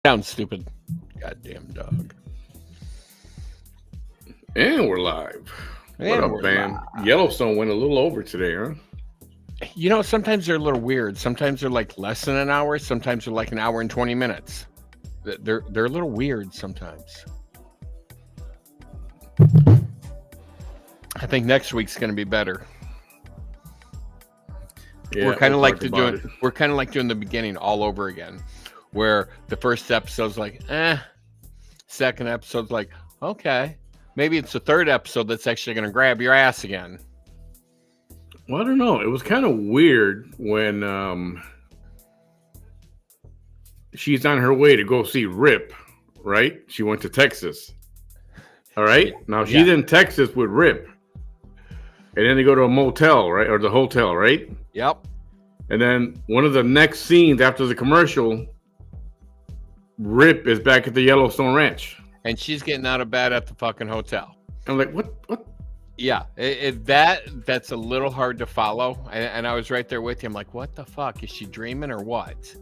Sounds stupid. Goddamn dog. And we're live. What And up, we're Bam? live. Yellowstone went a little over today, huh? You know, sometimes they're a little weird. Sometimes they're like less than an hour. Sometimes they're like an hour and 20 minutes. They're a little weird sometimes. I think next week's going to be better. Yeah, we're kind of we'll like talk about it. we're kind of like doing the beginning all over again, where the first episode's like, second episode's like, okay, maybe it's the third episode that's actually going to grab your ass again. Well, I don't know. It was kind of weird when she's on her way to go see Rip, right? She went to Texas. All right. Now she's in Texas with Rip. And then they go to a motel, right? Or the hotel, right? Yep. And then one of the next scenes after the commercial, Rip is back at the Yellowstone Ranch. And she's getting out of bed at the fucking hotel. I'm like, what? Yeah, that's a little hard to follow. And I was right there with you. I'm like, what the fuck? Is she dreaming or what?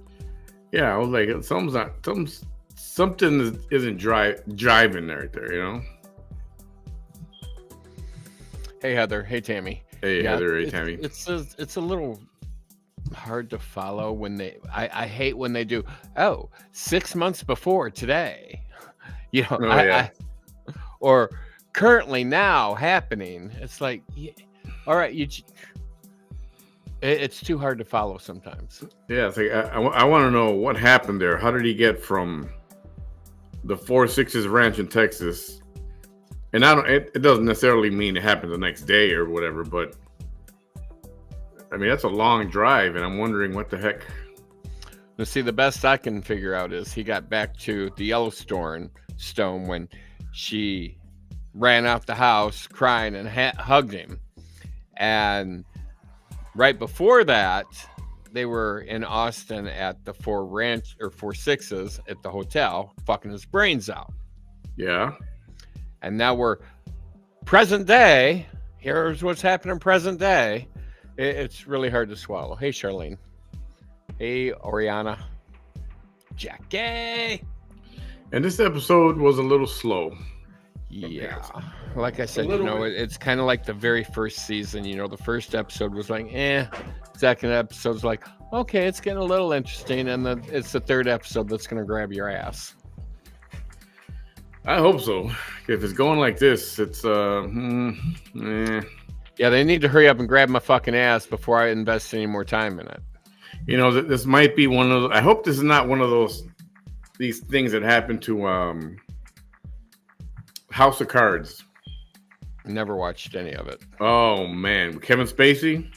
Yeah, I was like, something isn't jiving right there, you know? Hey, Heather. Hey, Tammy. Hey, Heather. Hey, Tammy. It's a little hard to follow when I hate when they do, 6 months before today. You know, or currently now happening. It's like, all right, it's too hard to follow sometimes. Yeah, it's like, I want to know what happened there. How did he get from the 4-6's ranch in Texas? And it doesn't necessarily mean it happened the next day or whatever, but I mean, that's a long drive, and I'm wondering what the heck. Now, see, the best I can figure out is he got back to the Yellowstone when she ran out the house crying and hugged him. And right before that, they were in Austin at the 4-6's at the hotel, fucking his brains out. Yeah. And now we're present day. Here's what's happening present day. It's really hard to swallow. Hey, Charlene. Hey, Oriana. Jackie. And this episode was a little slow. Yeah. Like I said, it's kind of like the very first season. You know, the first episode was like, Second episode's like, okay, it's getting a little interesting. And then it's the third episode that's going to grab your ass. I hope so. If it's going like this, it's Yeah, they need to hurry up and grab my fucking ass before I invest any more time in it. You know, this might be one of I hope this is not one of these things that happen to House of Cards. Never watched any of it. Oh man, Kevin Spacey?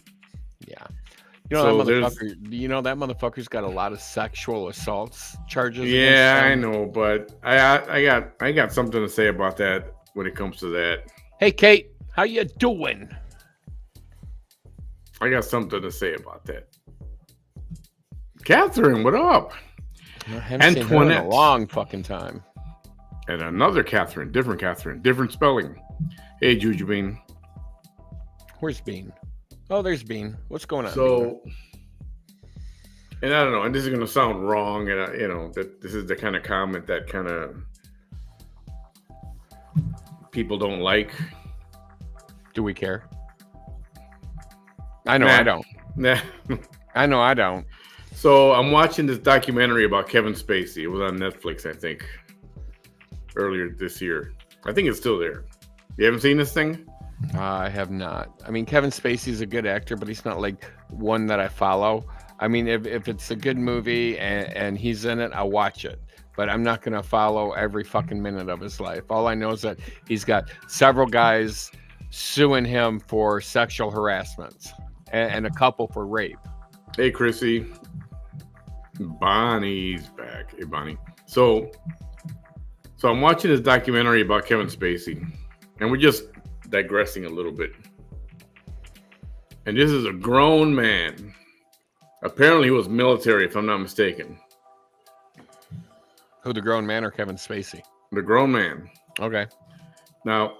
Yeah. You know, that motherfucker's got a lot of sexual assaults charges. Yeah, I know, but I got something to say about that when it comes to that. Hey, Kate, how you doing? I got something to say about that. Catherine, what up? I haven't seen her in a long fucking time. And another Catherine, different spelling. Hey, Juju Bean. Where's Bean? Oh, there's Bean. What's going on? So, and I don't know, and this is going to sound wrong, and that this is the kind of comment that kind of people don't like. Do we care? I know I don't. Nah. I know I don't. So I'm watching this documentary about Kevin Spacey. It was on Netflix, I think, earlier this year. I think it's still there. You haven't seen this thing? I have not. I mean, Kevin Spacey's a good actor, but he's not like one that I follow. I mean, if it's a good movie and he's in it, I'll watch it. But I'm not going to follow every fucking minute of his life. All I know is that he's got several guys suing him for sexual harassment and a couple for rape. Hey, Chrissy. Bonnie's back. Hey, Bonnie. So I'm watching this documentary about Kevin Spacey, and we're just digressing a little bit. And this is a grown man. Apparently he was military, if I'm not mistaken. Who, the grown man or Kevin Spacey? The grown man. Okay. Now,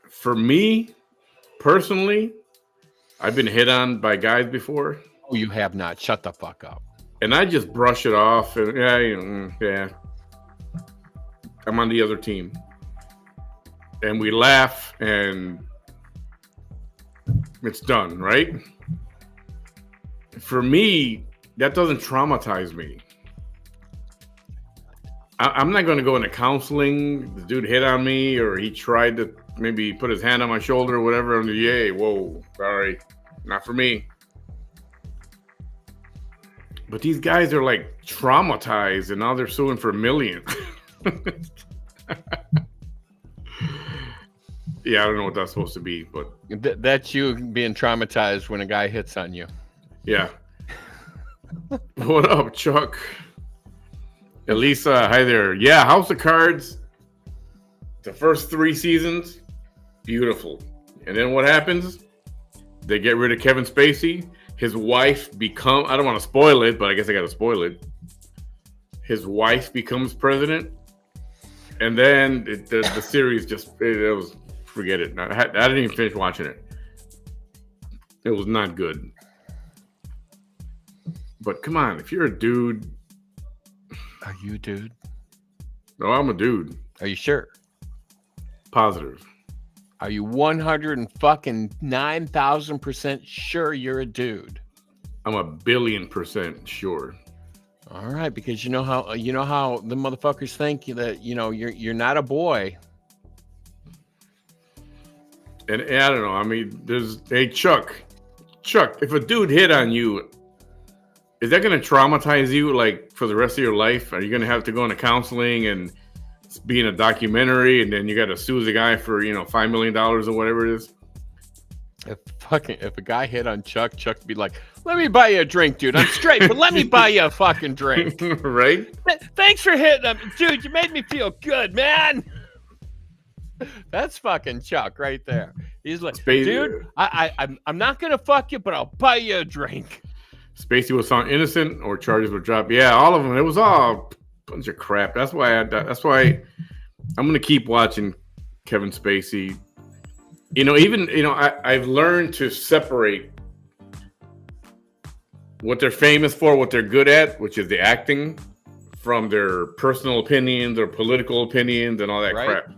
for me, personally, I've been hit on by guys before. Oh, you have not. Shut the fuck up. And I just brush it off, and yeah, I'm on the other team, and we laugh, and it's done, right? For me, that doesn't traumatize me. I'm not going to go into counseling. The dude hit on me, or he tried to maybe put his hand on my shoulder or whatever. And yay, whoa, sorry, not for me. But these guys are like traumatized, and now they're suing for millions. Yeah, I don't know what that's supposed to be, but That's you being traumatized when a guy hits on you. yeah. What up, Chuck? Elisa, hi there. Yeah, House of Cards, the first 3 seasons, beautiful. And then what happens? They get rid of Kevin Spacey. His wife I don't want to spoil it, but I guess I got to spoil it. His wife becomes president. And then the series just, it was, forget it. I didn't even finish watching it. It was not good. But come on, if you're a dude. Are you a dude? No, I'm a dude. Are you sure? Positive. Are you 109,000% sure you're a dude? I'm 1,000,000,000% sure. All right, because you know how the motherfuckers think that you're not a boy. And I don't know. I mean, Chuck, if a dude hit on you, is that going to traumatize you like for the rest of your life? Are you going to have to go into counseling and be in a documentary, and then you got to sue the guy for $5 million or whatever it is? If a guy hit on Chuck would be like, "Let me buy you a drink, dude. I'm straight, but let me buy you a fucking drink." Right? Thanks for hitting him, dude. You made me feel good, man. That's fucking Chuck right there. He's like, dude, I'm not gonna fuck you, but I'll buy you a drink. Spacey was found innocent, or charges were dropped. Yeah, all of them. It was all a bunch of crap. That's why I'm gonna keep watching Kevin Spacey. I've learned to separate what they're famous for, what they're good at, which is the acting, from their personal opinions or political opinions and all that crap.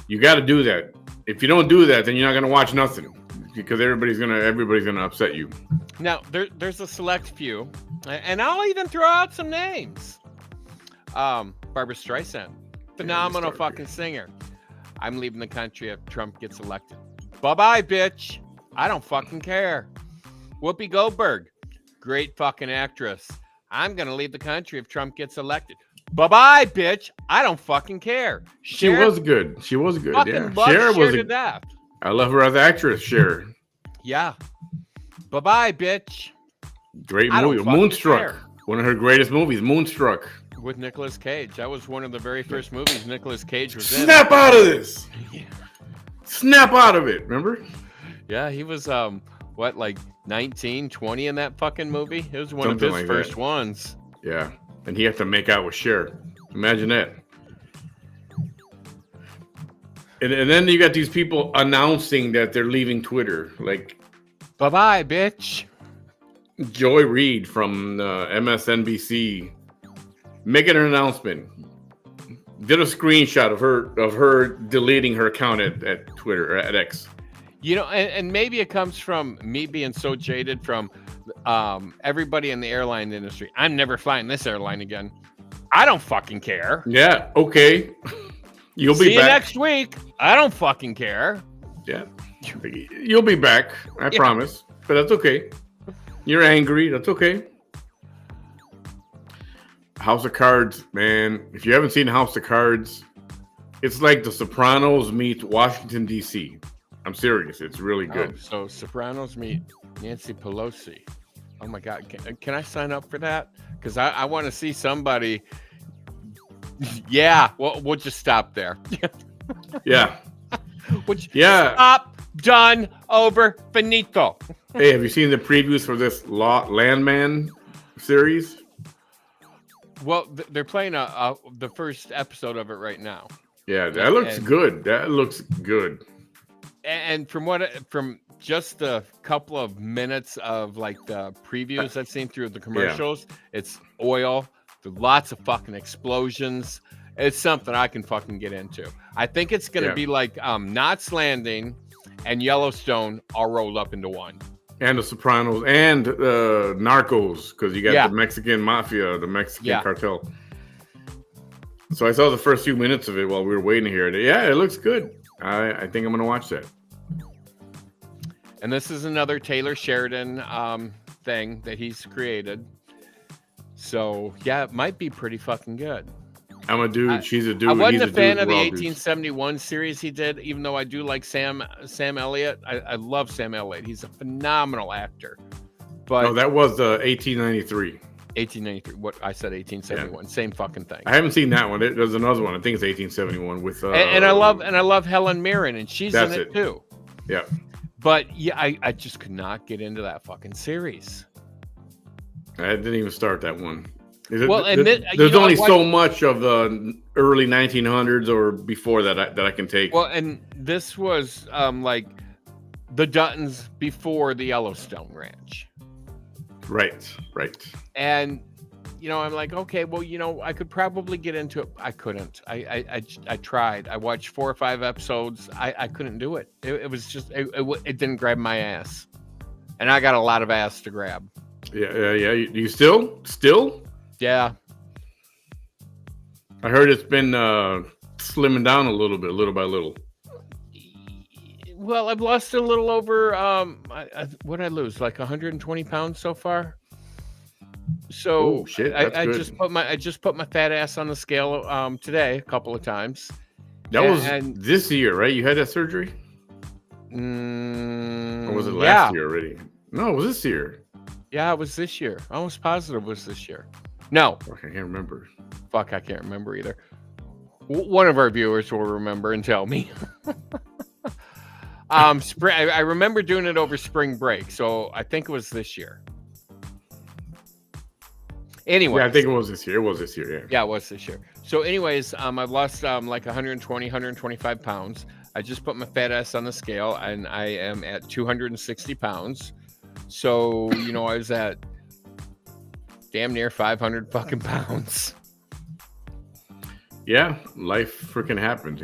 You got to do that. If you don't do that, then you're not gonna watch nothing, because everybody's gonna upset you. Now there's a select few, and I'll even throw out some names. Barbra Streisand, phenomenal fucking singer. I'm leaving the country if Trump gets elected. Bye-bye, bitch. I don't fucking care. Whoopi Goldberg, great fucking actress. I'm going to leave the country if Trump gets elected. Bye-bye, bitch. I don't fucking care. She was good. Yeah. Cher was to death. I love her as an actress, Cher. Yeah. Bye-bye, bitch. Great movie. Moonstruck. Care. One of her greatest movies, Moonstruck. With Nicolas Cage. That was one of the very first movies Nicolas Cage was in. Snap out of this. Yeah. Snap out of it. Remember? Yeah, he was like 19, 20 in that fucking movie. It was one of his first ones. Yeah. And he had to make out with Cher. Imagine that. And then you got these people announcing that they're leaving Twitter. Like, bye-bye, bitch. Joy Reid from MSNBC making an announcement. Did a screenshot of her deleting her account at Twitter, or at X. And maybe it comes from me being so jaded from everybody in the airline industry. I'm never flying this airline again. I don't fucking care. Yeah, okay. You'll be back. See you next week. I don't fucking care. Yeah. You'll be back. I promise. But that's okay. You're angry. That's okay. House of Cards, man. If you haven't seen House of Cards, it's like The Sopranos meet Washington, D.C. I'm serious. It's really good. So Sopranos meet Nancy Pelosi. Oh, my God. Can I sign up for that? Because I want to see somebody. Yeah. Well, we'll just stop there. Yeah. Stop. Done. Over. Finito. Hey, have you seen the previews for this Landman series? Well, they're playing the first episode of it right now. Yeah, that looks good. That looks good. And from just a couple of minutes of like the previews I've seen through the commercials. It's oil. There's lots of fucking explosions. It's something I can fucking get into. I think it's going to be like Knots Landing and Yellowstone all rolled up into one. And The Sopranos and Narcos, because you got the Mexican mafia, the Mexican cartel. So I saw the first few minutes of it while we were waiting here. Yeah, it looks good. I think I'm going to watch that. And this is another Taylor Sheridan thing that he's created. So, yeah, it might be pretty fucking good. I'm a dude. She's a dude. I wasn't a fan of the 1871 series he did, even though I do like Sam Elliott. I love Sam Elliott. He's a phenomenal actor. But no, that was 1893. 1893. What I said, 1871. Same fucking thing. I haven't seen that one. There's another one. I think it's 1871 with. And I love Helen Mirren, and she's in it too. Yeah. But yeah, I just could not get into that fucking series. I didn't even start that one. Well, there's only so much of the early 1900s or before that I can take. Well, and this was like the Duttons before the Yellowstone Ranch. Right. And I'm like, okay, well, I could probably get into it. I couldn't. I tried. I watched 4 or 5 episodes. I couldn't do it. It was just it didn't grab my ass, and I got a lot of ass to grab. Yeah. You still? Yeah. I heard it's been slimming down a little bit, little by little. Well, I've lost a little over. What did I lose? Like 120 pounds so far. So shit, I just put my fat ass on the scale today a couple of times. That was this year, right? You had that surgery? Or was it last year already? No, it was this year. Yeah, it was this year. I was positive it was this year. No. I can't remember. Fuck, I can't remember either. One of our viewers will remember and tell me. I remember doing it over spring break, so I think it was this year. Anyway. Yeah, I think it was this year. Yeah. Yeah, it was this year. So anyways, I've lost like 120, 125 pounds. I just put my fat ass on the scale, and I am at 260 pounds. So, I was at damn near 500 fucking pounds. Yeah, life freaking happens,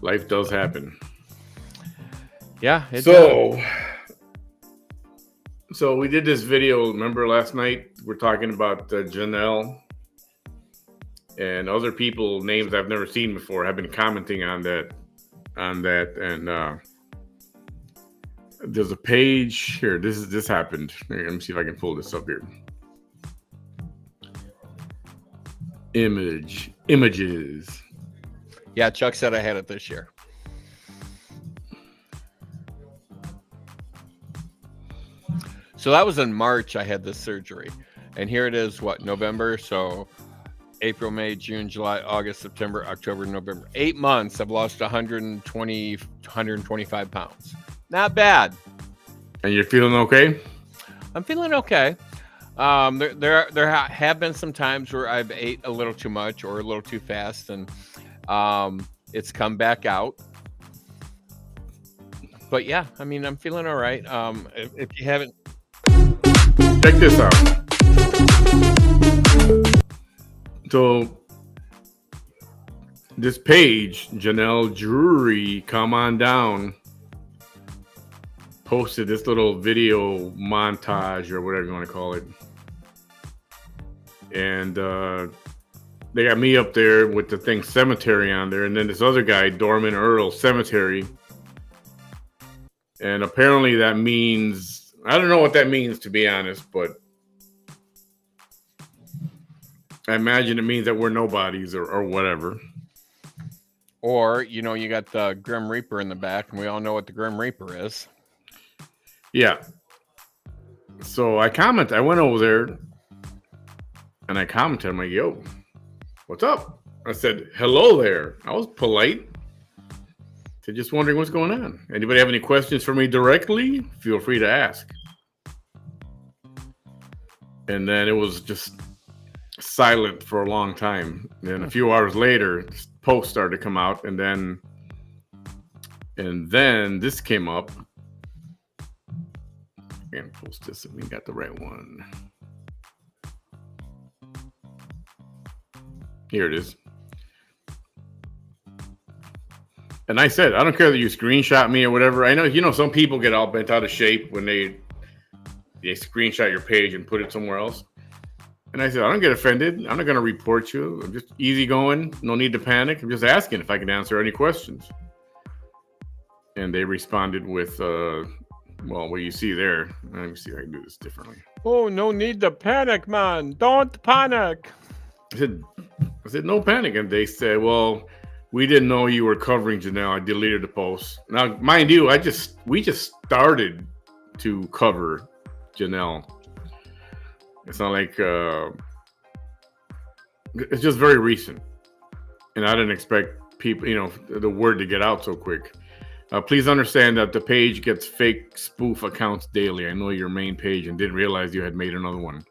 Life does happen. Yeah. So we did this video, remember last night? We're talking about Genelle and other people, names I've never seen before, have been commenting on that. And there's a page here. This happened. Let me see if I can pull this up here. Images. Yeah, Chuck said I had it this year. So that was in March I had this surgery. And here it is, November? So April, May, June, July, August, September, October, November. 8 months, I've lost 125 pounds. Not bad. And you're feeling okay? I'm feeling okay. There have been some times where I've ate a little too much or a little too fast, and it's come back out. But yeah, I mean, I'm feeling all right. If you haven't, check this out. So this page, Genelle Drury, come on down, posted this little video montage or whatever you want to call it. And they got me up there with the thing Cemetery on there. And then this other guy, Dorman Earl, Cemetery. And apparently that means, I don't know what that means, to be honest, but I imagine it means that we're nobodies or whatever. Or, you got the Grim Reaper in the back, and we all know what the Grim Reaper is. Yeah. So I went over there and I commented. I'm like, yo, what's up? I said, hello there. I was polite. So just wondering what's going on. Anybody have any questions for me directly? Feel free to ask. And then it was just silent for a long time. And then a few hours later, posts started to come out. And then And then this came up. I'm going to post this if we got the right one. Here it is. And I said, I don't care that you screenshot me or whatever. I know, some people get all bent out of shape when they screenshot your page and put it somewhere else. And I said, I don't get offended. I'm not going to report you. I'm just easygoing. No need to panic. I'm just asking if I can answer any questions. And they responded with, what you see there. Let me see if I can do this differently. Oh, no need to panic, man. Don't panic. I said, no panic. And they said, well, we didn't know you were covering Genelle. I deleted the post. Now, mind you, we just started to cover Genelle. It's not like it's just very recent, and I didn't expect people, the word to get out so quick. Please understand that the page gets fake spoof accounts daily. I know your main page and didn't realize you had made another one.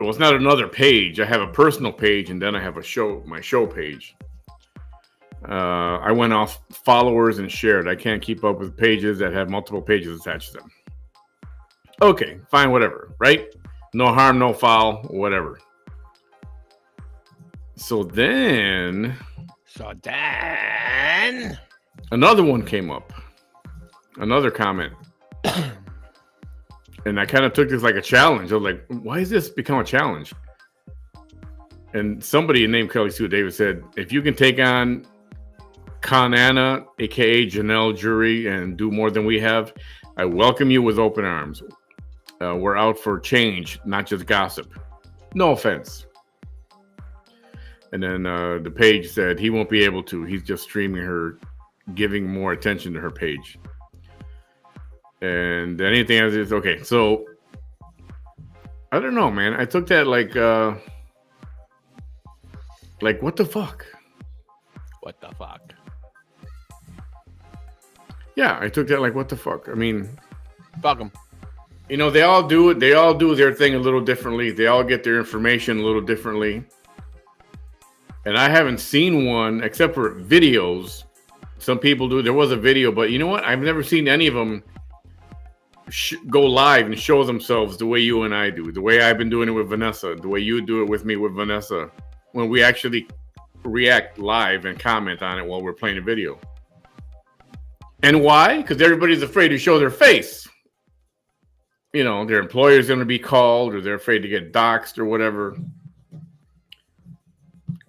Well, it's not another page. I have a personal page, and then I have my show page. I went off followers and shared. I can't keep up with pages that have multiple pages attached to them. Okay, fine, whatever, right? No harm, no foul, whatever. So then another one came up. Another comment. And I kind of took this like a challenge. I was like, why has this become a challenge? And somebody named Kelly Sue Davis said, if you can take on Con Anna, aka Genelle Jury, and do more than we have, I welcome you with open arms. We're out for change, not just gossip. No offense. And then the page said he won't be able to. He's just streaming her, giving more attention to her page. And anything else is okay. So I don't know, man. I took that like what the fuck? What the fuck? Yeah, I took that like what the fuck. I mean, fuck them. They all do it. They all do their thing a little differently. They all get their information a little differently. And I haven't seen one except for videos. Some people do. There was a video, but you know what? I've never seen any of them go live and show themselves the way you and I do, the way I've been doing it with Vanessa, the way you do it with me with Vanessa, when we actually react live and comment on it while we're playing a video. And why? Because everybody's afraid to show their face. Their employer's going to be called, or they're afraid to get doxxed or whatever.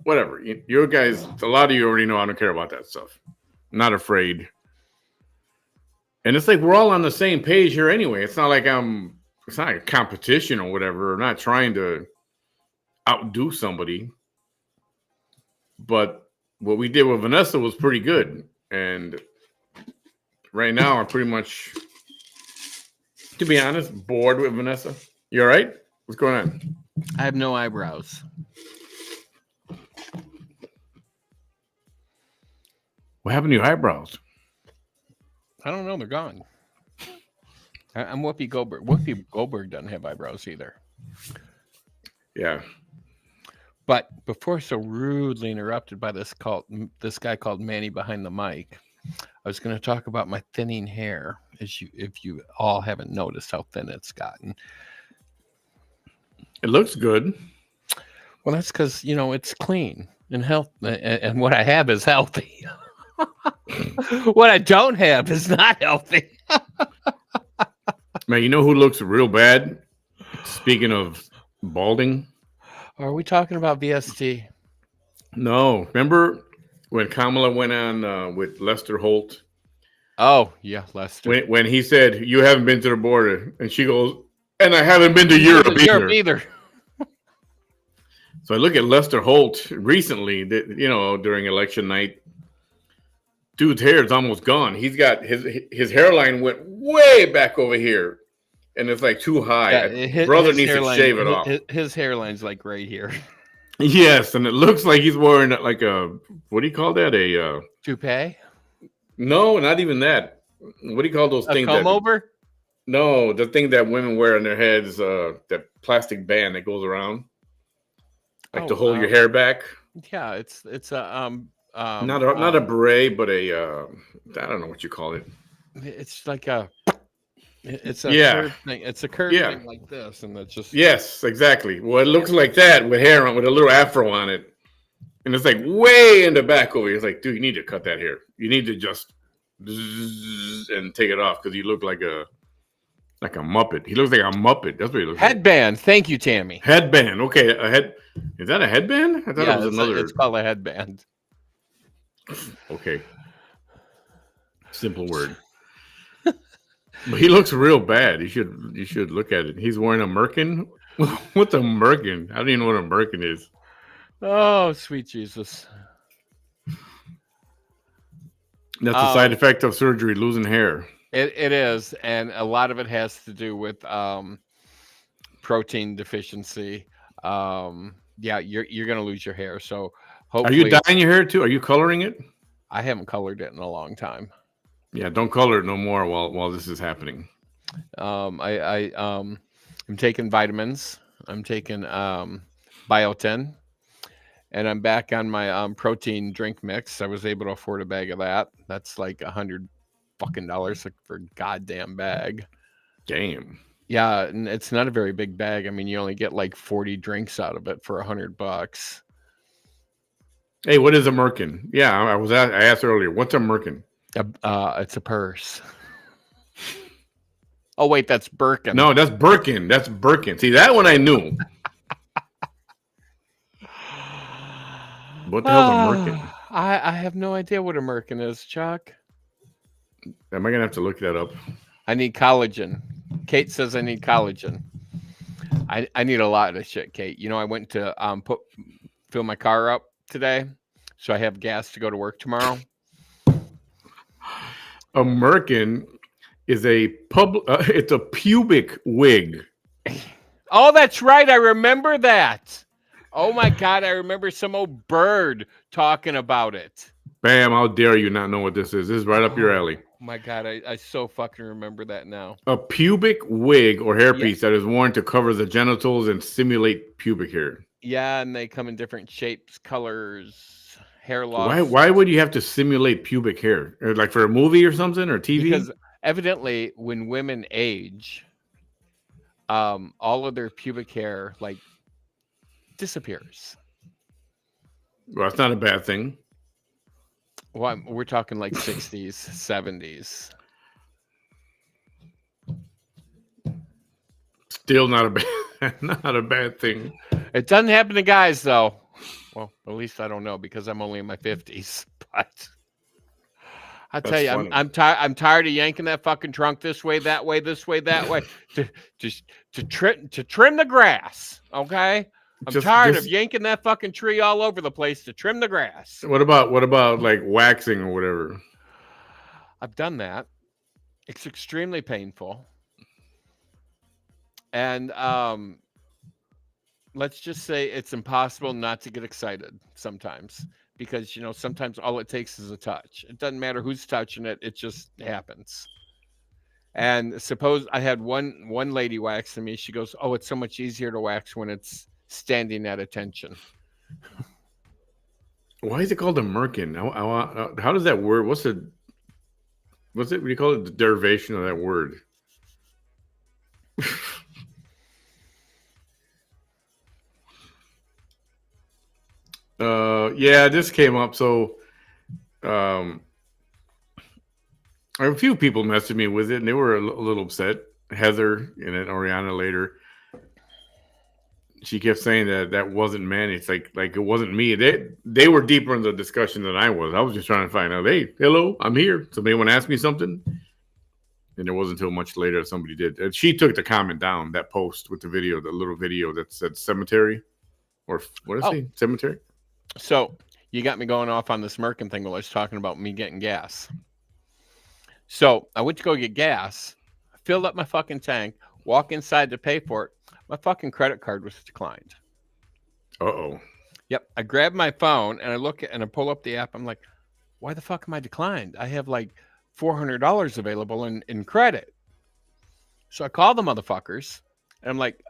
Whatever. You guys, a lot of you already know I don't care about that stuff. I'm not afraid. And it's like we're all on the same page here anyway. It's not like it's not a competition or whatever. I'm not trying to outdo somebody. But what we did with Vanessa was pretty good. And right now, I'm pretty much, to be honest, bored with Vanessa. You all right? What's going on? I have no eyebrows. What happened to your eyebrows? I don't know. They're gone. I'm Whoopi Goldberg. Whoopi Goldberg doesn't have eyebrows either. Yeah. But before so rudely interrupted by this guy called Manny Behind the Mic, I was going to talk about my thinning hair. If you all haven't noticed how thin it's gotten. It looks good. Well, that's because, it's clean and healthy. And what I have is healthy. What I don't have is not healthy. Man, you know who looks real bad? Speaking of balding. Are we talking about VST? No. Remember when Kamala went on with Lester Holt? Oh, yeah, Lester. When he said, you haven't been to the border. And she goes, and I haven't been to Europe either. So I look at Lester Holt recently, during election night. Dude's hair is almost gone. He's got his hairline went way back over here. And it's like too high. Yeah, Brother needs to shave it off. His hairline's like right here. Yes, and it looks like he's wearing like what do you call that? A toupee? No, not even that. What do you call those things? Comb over? No, the thing that women wear on their heads, that plastic band that goes around, like to hold your hair back. Yeah, it's a Not a beret, but a I don't know what you call it. it's like it's a Yeah, curved thing. It's a curved yeah, thing like this, and it's just yes, exactly. Well, it looks like that with hair on, with a little afro on it, and it's like way in the back over here. It's like, dude, you need to cut that hair. You need to just and take it off because you look like a Muppet. He looks like a Muppet. That's what he looks like. headband. Thank you, Tammy. Headband. Okay, a head. Is that a headband? I thought it Yeah, was it's another. called a headband. Okay, simple word. But he looks real bad. You should look at it. He's wearing a merkin. What's a merkin? I don't even know what a merkin is. Oh, sweet Jesus. That's a side effect of surgery, losing hair. It is, and a lot of it has to do with protein deficiency. Yeah, you're gonna lose your hair. So Are you hopefully, dyeing your hair too? Are you coloring it? I haven't colored it in a long time. Yeah, don't color it no more while this is happening. I'm taking vitamins. I'm taking biotin, and I'm back on my protein drink mix. I was able to afford a bag of that. That's like $100 for a goddamn bag. Damn. Yeah, and it's not a very big bag. I mean, you only get like 40 drinks out of it for $100. Hey, what is a merkin? Yeah, I asked earlier. What's a merkin? It's a purse. Oh wait, that's Birkin. No, that's Birkin. That's Birkin. See, that one I knew. What the hell's a merkin? I have no idea what a merkin is, Chuck. Am I gonna have to look that up? I need collagen. Kate says I need collagen. I need a lot of shit, Kate. You know, I went to fill my car up today, so I have gas to go to work tomorrow. A merkin is it's a pubic wig. Oh, that's right. I remember that. Oh my God, I remember some old bird talking about it. Bam, how dare you not know what this is? This is right up your alley. Oh my God, I so fucking remember that now. A pubic wig or hairpiece that is worn to cover the genitals and simulate pubic hair. Yeah, and they come in different shapes, colors, hair loss. Why would you have to simulate pubic hair? Or like for a movie or something or TV? Because evidently when women age, all of their pubic hair like disappears. Well, that's not a bad thing. Well, we're talking like 60s, 70s. Still not a bad thing. It doesn't happen to guys though. Well, at least I don't know because I'm only in my 50s. But I tell you, I'm tired of yanking that fucking trunk this way, that way, this way, that way to trim the grass. Okay. I'm tired of yanking that fucking tree all over the place to trim the grass. What about like waxing or whatever? I've done that. It's extremely painful. And let's just say it's impossible not to get excited sometimes because, you know, sometimes all it takes is a touch. It doesn't matter who's touching it. It just happens. And suppose I had one lady waxing me. She goes, "Oh, it's so much easier to wax when it's standing at attention." Why is it called a merkin? How does that word? What's it? What do you call it? The derivation of that word. Yeah, this came up. So, a few people messaged me with it, and they were a little upset. Heather and then Oriana later. She kept saying that wasn't Manny. It's like it wasn't me. They were deeper in the discussion than I was. I was just trying to find out. Hey, hello, I'm here. Somebody want to ask me something? And it wasn't until much later that somebody did. And she took the comment down, that post with the video, the little video that said cemetery, or what did it say? Cemetery. So you got me going off on this Merkin thing while I was talking about me getting gas. So I went to go get gas, filled up my fucking tank, walk inside to pay for it. My fucking credit card was declined. Uh-oh. Yep. I grabbed my phone and I look at and I pull up the app. I'm like, why the fuck am I declined? I have like $400 available in credit. So I call the motherfuckers and I'm like,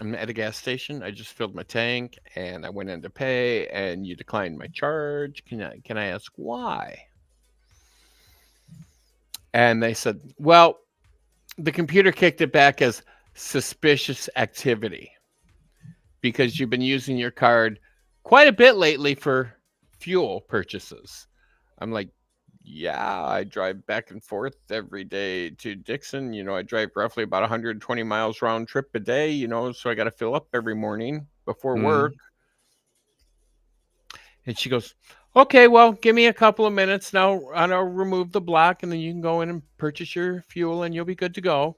I'm at a gas station. I just filled my tank and I went in to pay and you declined my charge. Can I ask why?" And they said, "Well, the computer kicked it back as suspicious activity because you've been using your card quite a bit lately for fuel purchases." I'm like, "Yeah, I drive back and forth every day to Dixon. I drive roughly about 120 miles round trip a day, so I got to fill up every morning before work." Mm. And she goes, "Okay, well, give me a couple of minutes now, and I'll remove the block, and then you can go in and purchase your fuel, and you'll be good to go."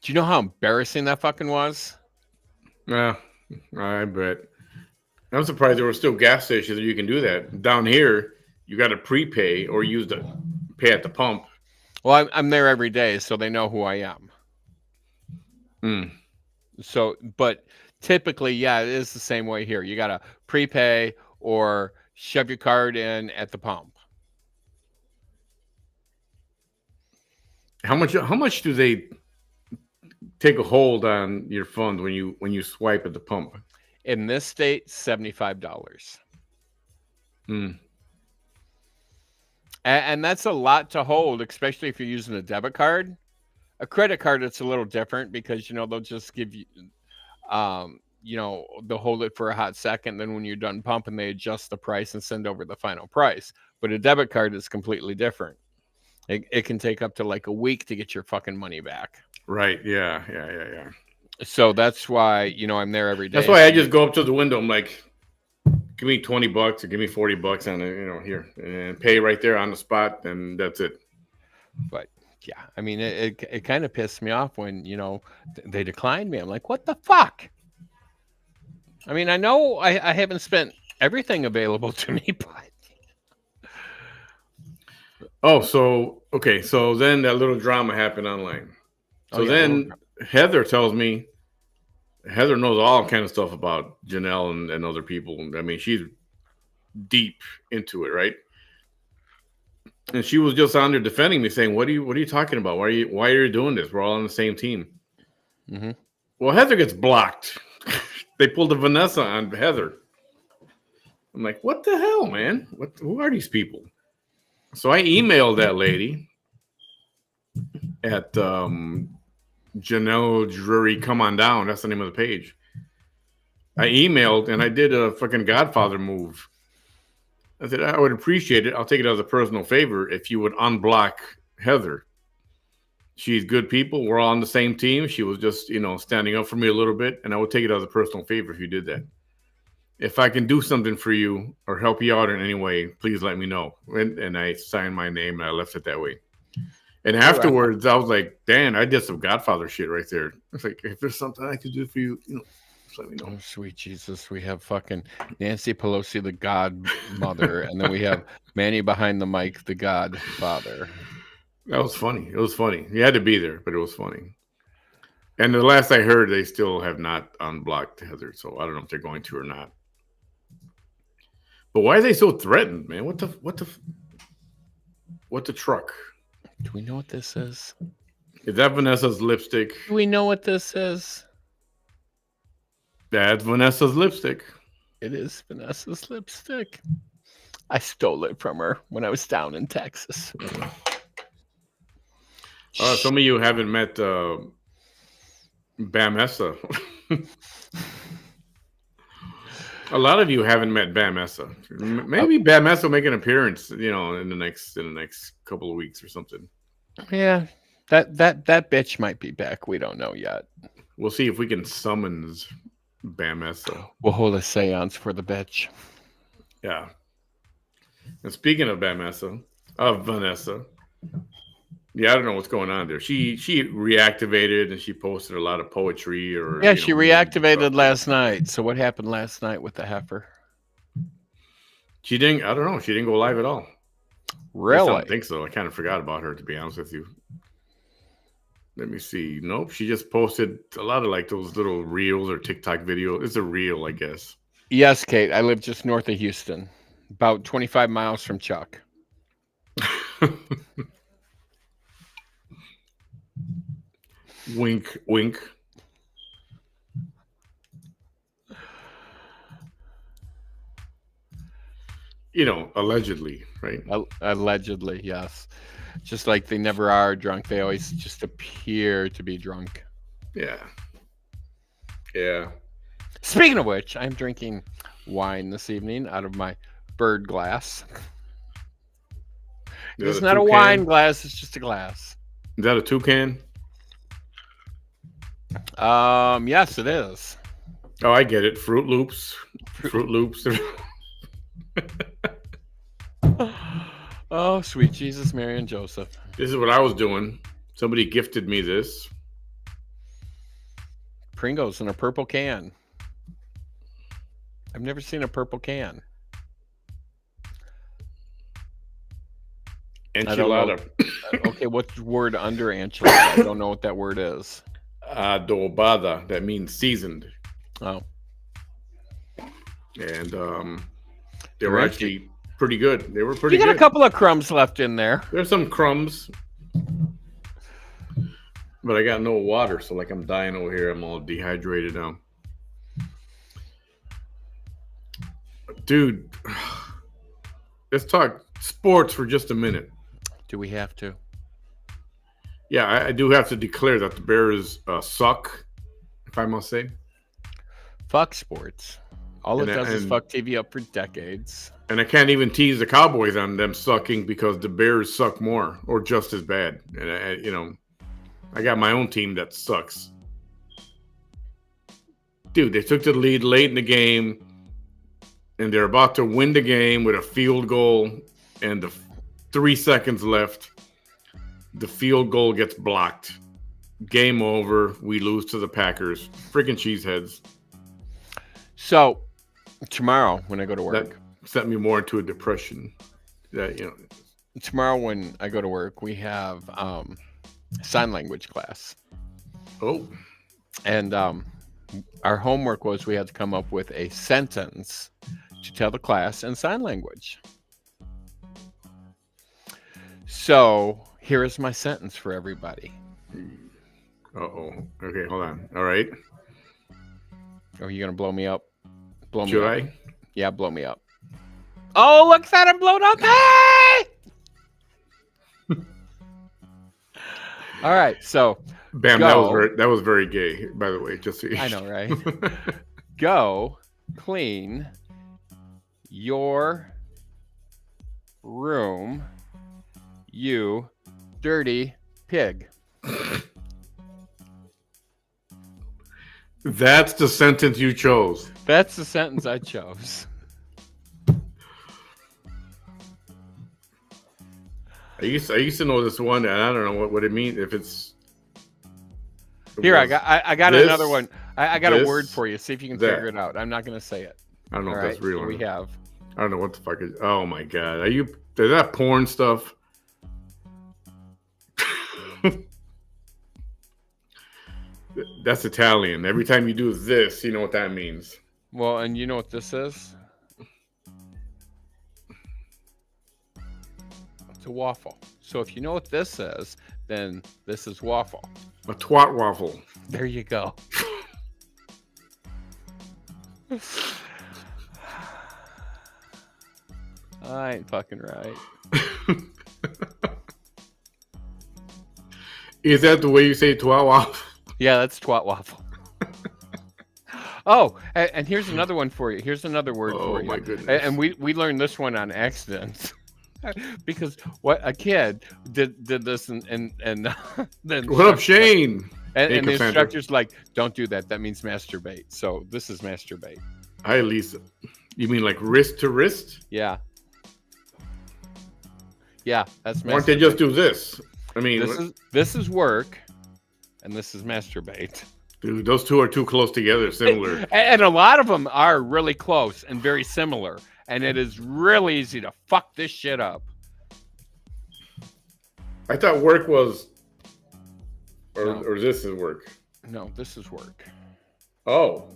Do you know how embarrassing that fucking was? Yeah, I bet. I'm surprised there were still gas stations that you can do that. Down here, you got to prepay or use the pay at the pump. Well, I'm there every day, so they know who I am. Mm. So, but typically, yeah, it is the same way here. You got to prepay or shove your card in at the pump. How much do they take a hold on your fund when you swipe at the pump? In this state, $75. Mm. And that's a lot to hold, especially if you're using a debit card. A credit card, it's a little different because, they'll just give you, they'll hold it for a hot second. Then when you're done pumping, they adjust the price and send over the final price. But a debit card is completely different. It can take up to like a week to get your fucking money back. Right. Yeah. Yeah. Yeah. Yeah. So that's why, I'm there every That's day. why So I just go up to the window. I'm like, give me $20 or give me $40 on it, here and pay right there on the spot, and that's it. but yeah, I mean, it kind of pissed me off when, they declined me. I'm like, what the fuck? I mean, I know I haven't spent everything available to me, but Oh, so okay, so then that little drama happened online. oh So yeah, a little. then Heather tells me Heather knows all kind of stuff about Genelle and other people. I mean, she's deep into it, right? And she was just on there defending me, saying, what are you talking about? Why are you doing this? We're all on the same team." Hmm. Well, Heather gets blocked. They pulled a Vanessa on Heather. I'm like, what the hell, man? Who are these people? So I emailed that lady at Genelle Drury. Come on down. That's the name of the page. I emailed and I did a fucking Godfather move. I said, I would appreciate it. I'll take it as a personal favor if you would unblock Heather. She's good people. We're all on the same team. She was just, standing up for me a little bit, and I would take it as a personal favor if you did that. If I can do something for you or help you out in any way, please let me know. And I signed my name and I left it that way. And All right. afterwards, I was like, Dan, I did some Godfather shit right there. It's like, if there's something I could do for you, just let me know. Oh, sweet Jesus. We have fucking Nancy Pelosi, the godmother, and then we have Manny behind the mic, the godfather. That was funny. It was funny. You had to be there, but it was funny. And the last I heard, they still have not unblocked Heather. So I don't know if they're going to or not. But why are they so threatened, man? What the truck? Do we know what this is? Is that Vanessa's lipstick? Do we know what this is? That's Vanessa's lipstick. It is Vanessa's lipstick. I stole it from her when I was down in Texas. Some of you haven't met Bamessa. A lot of you haven't met Bamessa. Maybe Bamessa will make an appearance, in the next couple of weeks or something. Yeah, that bitch might be back. We don't know yet. We'll see if we can summons Bamessa. We'll hold a seance for the bitch. Yeah. And speaking of Vanessa, yeah, I don't know what's going on there. She reactivated and she posted a lot of poetry or Yeah, she reactivated last night. So what happened last night with the heifer? She didn't. I don't know. She didn't go live at all. Really? I don't think so. I kind of forgot about her, to be honest with you. Let me see. Nope. She just posted a lot of like those little reels or TikTok videos. It's a reel, I guess. Yes, Kate. I live just north of Houston, about 25 miles from Chuck. Wink, wink. Allegedly, right? Allegedly, yes. Just like they never are drunk, they always just appear to be drunk. Yeah. Yeah. Speaking of which, I'm drinking wine this evening out of my bird glass. Is It's that a not a wine toucan? glass, it's just a glass. Is that a toucan? Yes, it is. Oh, I get it. Fruit Loops. Fruit Loops. Oh, sweet Jesus, Mary, and Joseph. This is what I was doing. Somebody gifted me this. Pringles in a purple can. I've never seen a purple can. I don't know. Enchilada. Okay, what's the word under enchilada? I don't know what that word is. Adobada. That means seasoned. Oh. And they were actually pretty good. They were pretty good. You got good. a couple of crumbs left in there. There's some crumbs. But I got no water, so like I'm dying over here. I'm all dehydrated now. Dude, let's talk sports for just a minute. Do we have to? Yeah, I do have to declare that the Bears suck, if I must say. Fuck sports. All it does is fuck TV up for decades. And I can't even tease the Cowboys on them sucking because the Bears suck more or just as bad. And I got my own team that sucks. Dude, they took the lead late in the game, and they're about to win the game with a field goal, and 3 seconds left. The field goal gets blocked. Game over. We lose to the Packers. Freaking cheeseheads. So, tomorrow when I go to work. That sent me more into a depression. Tomorrow when I go to work, we have sign language class. Oh. And our homework was we had to come up with a sentence to tell the class in sign language. So here is my sentence for everybody. Uh-oh. Okay, hold on. All right. Are you going to blow me up? Should I? Yeah, blow me up. Oh, look at that. I'm blown up. Hey! All right, so Bam, that was very gay, by the way, just so you I know, right? Go clean your room, you dirty pig. That's the sentence you chose. That's the sentence I chose. I used to know this one, and I don't know what it means. If it's here, I got this, another one. I got a word for you. See if you can figure it out. I'm not going to say it. I don't know if that's real. We have. I don't know what the fuck is. Oh my god, is that porn stuff? That's Italian. Every time you do this, you know what that means. Well, and you know what this is? It's a waffle. So if you know what this is, then this is waffle. A twat waffle. There you go. I ain't fucking right. Is that the way you say twat waffle? Yeah, that's twat waffle. Oh, and here's another one for you. Here's another word for you. Oh my goodness. And we learned this one on accident. Because what a kid did this and then what up, Shane? And the instructor's like, don't do that. That means masturbate. So this is masturbate. Hi, Lisa. You mean like wrist to wrist? Yeah. Yeah, that's masturbate. Why don't they just do this? I mean, this is work, and this is masturbate. Dude, those two are too close together, similar. And a lot of them are really close and very similar. And it is really easy to fuck this shit up. I thought work was... Or this is work. No, this is work. Oh.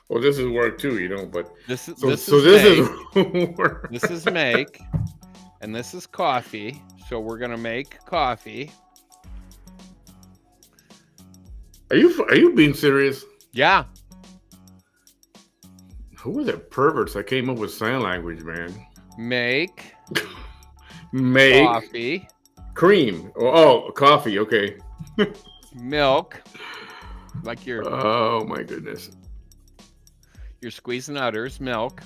Well, this is work too, but... This is work. This is make. And this is coffee. So we're going to make coffee. Are you being serious? Yeah. Who were the perverts that came up with sign language, man? Make Make coffee, cream. Oh, coffee. Okay. milk, like you're Oh my goodness. squeezing udders, milk,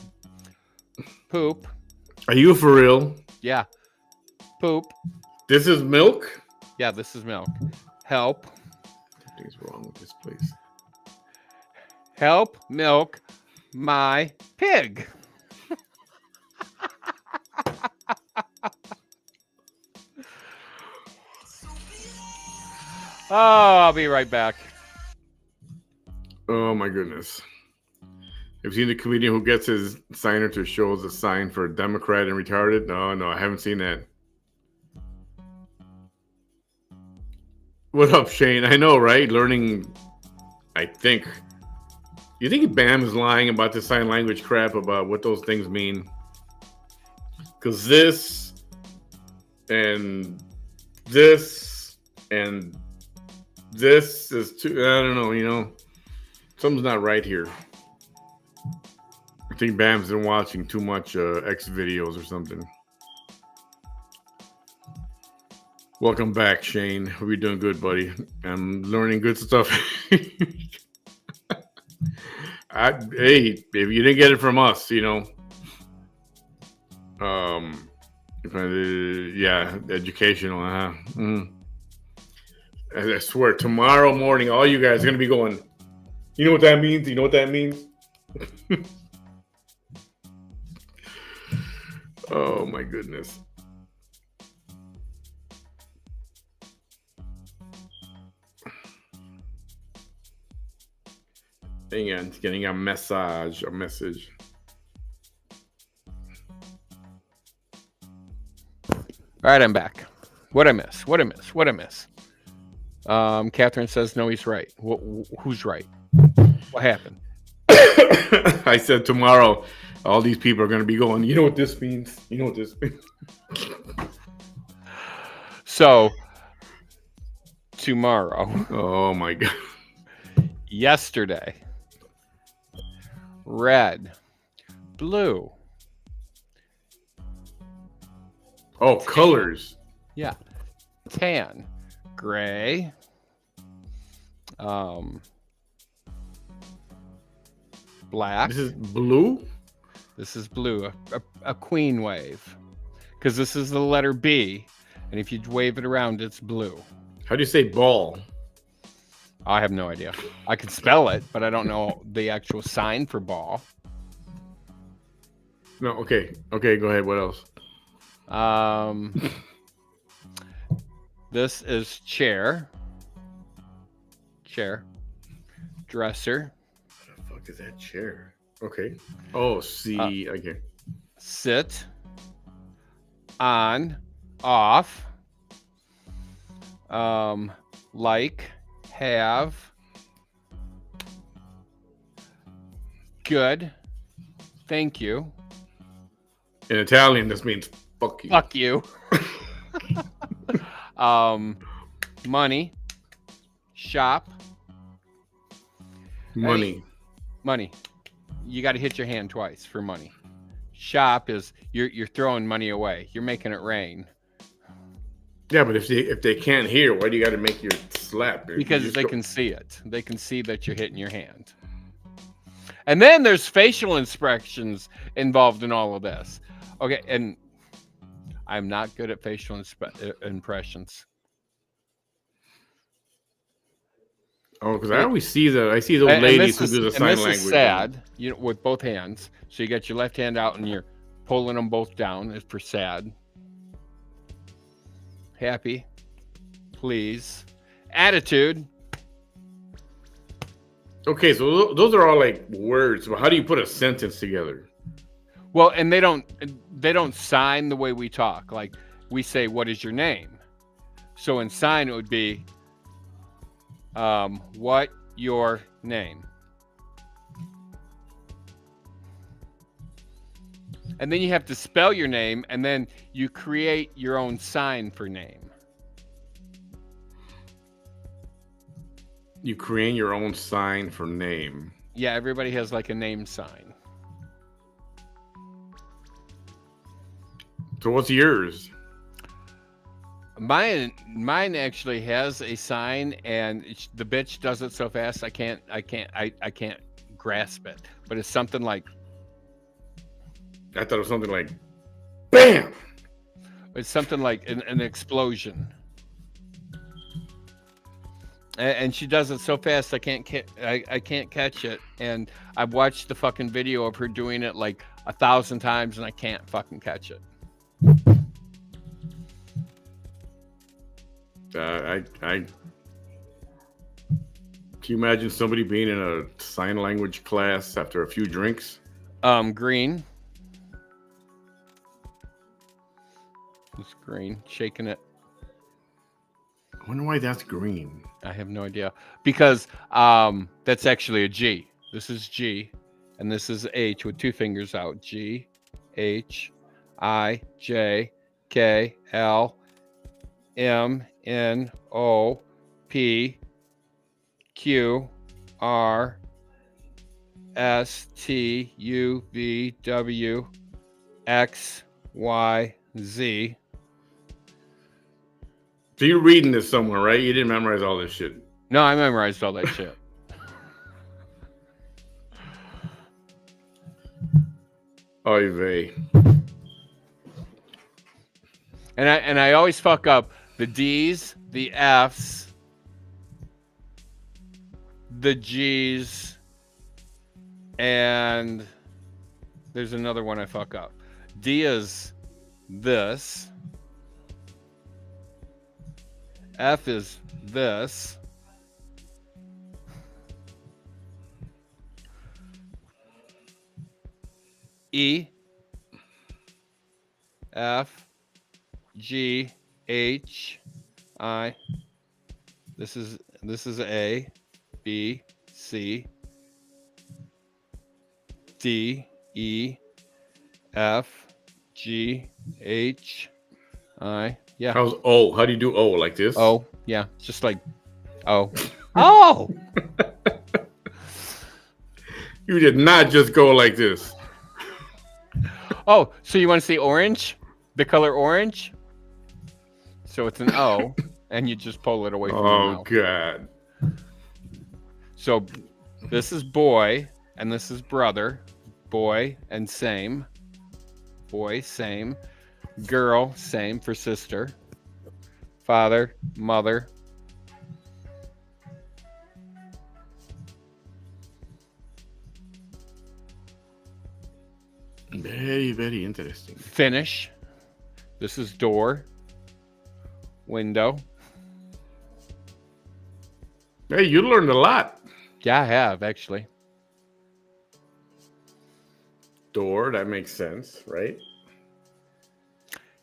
poop. Are you for real? Yeah. Poop. This is milk? Yeah, this is milk. Help. Something's wrong with this place. Help milk my pig. Oh, I'll be right back. Oh my goodness. Have you seen the comedian who gets his signer to show us a sign for Democrat and retarded? No, I haven't seen that. What up, Shane? I know, right? Learning, I think. You think Bam is lying about the sign language crap about what those things mean? Because this and this and this is too, I don't know, something's not right here. I think Bam's been watching too much X videos or something. Welcome back, Shane. Hope you're doing good, buddy. I'm learning good stuff. Hey, if you didn't get it from us, yeah, educational. I swear, tomorrow morning, all you guys are gonna be going. You know what that means? You know what that means? Oh my goodness. Hang on, getting a message. All right, I'm back. What'd I miss? Catherine says, no, he's right. Who's right? What happened? I said tomorrow, all these people are going to be going, you know what this means? You know what this means? So, tomorrow. Oh, my God. Yesterday. Red. Blue. Oh, colors. Yeah. Tan. Gray. Black. This is blue? This is blue. A queen wave. Because this is the letter B. And if you wave it around, it's blue. How do you say ball? I have no idea. I can spell it, but I don't know the actual sign for ball. No, okay. Okay, go ahead. What else? This is chair. Dresser. What the fuck is that chair? Okay. Oh, see. Okay. Sit. On. Off. Like. Have. Good. Thank you. In Italian, this means fuck you. Fuck you. Money. Shop. Money. Money. You got to hit your hand twice for money. Shop is you're throwing money away. You're making it rain. Yeah, but if they can't hear, why do you got to make your slap? Because they can see it. They can see that you're hitting your hand. And then there's facial expressions involved in all of this. Okay, and I'm not good at facial impressions. Oh, because I always see those ladies who do the sign language. This is sad, with both hands. So you got your left hand out and you're pulling them both down. It's for sad. Happy. Please. Attitude. Okay, so those are all like words. But how do you put a sentence together? Well, and they don't sign the way we talk. Like we say, "What is your name?" So in sign it would be, "What your name?" And then you have to spell your name, and then you create your own sign for name. You create your own sign for name. Yeah, everybody has like a name sign. So what's yours? Mine actually has a sign, and the bitch does it so fast I can't grasp it. But it's something like I thought it was something like, bam. an explosion. And she does it so fast I can't catch it. And I've watched the fucking video of her doing it like 1,000 times, and I can't fucking catch it. Can you imagine somebody being in a sign language class after a few drinks? Green. It's green, shaking it. I wonder why that's green. I have no idea, because that's actually a G. This is G, and this is H with two fingers out. G, H, I, J, K, L, M, N, O, P, Q, R, S, T, U, V, W, X, Y, Z. So you're reading this somewhere, right? You didn't memorize all this shit. No, I memorized all that shit. Oy vey. And I always fuck up the D's, the F's, the G's, and there's another one I fuck up. D is this. F is this. E, F, G, H, I. This is A, B, C, D, E, F, G, H, I. Yeah. How's O? How do you do O? Like this? Oh, yeah. Just like O. Oh! You did not just go like this. Oh, so you want to see orange? The color orange? So it's an O, and you just pull it away from your Oh, mouth. God. So this is boy, and this is brother. Boy and same. Boy, same. Girl, same for sister. Father, mother. Very, very interesting. Finish. This is door. Window. Hey, you learned a lot. Yeah, I have, actually. Door, that makes sense, right?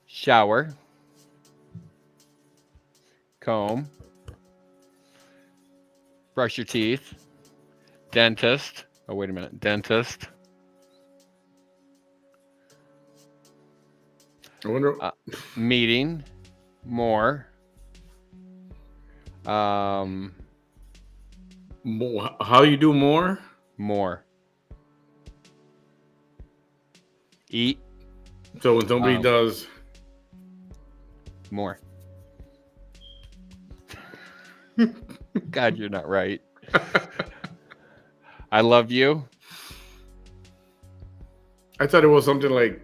Shower. Comb. Brush your teeth. Dentist. Oh, wait a minute. Dentist. I wonder. Meeting. More. How you do more? More. Eat. So when somebody does more. God, you're not right. I love you. I thought it was something like,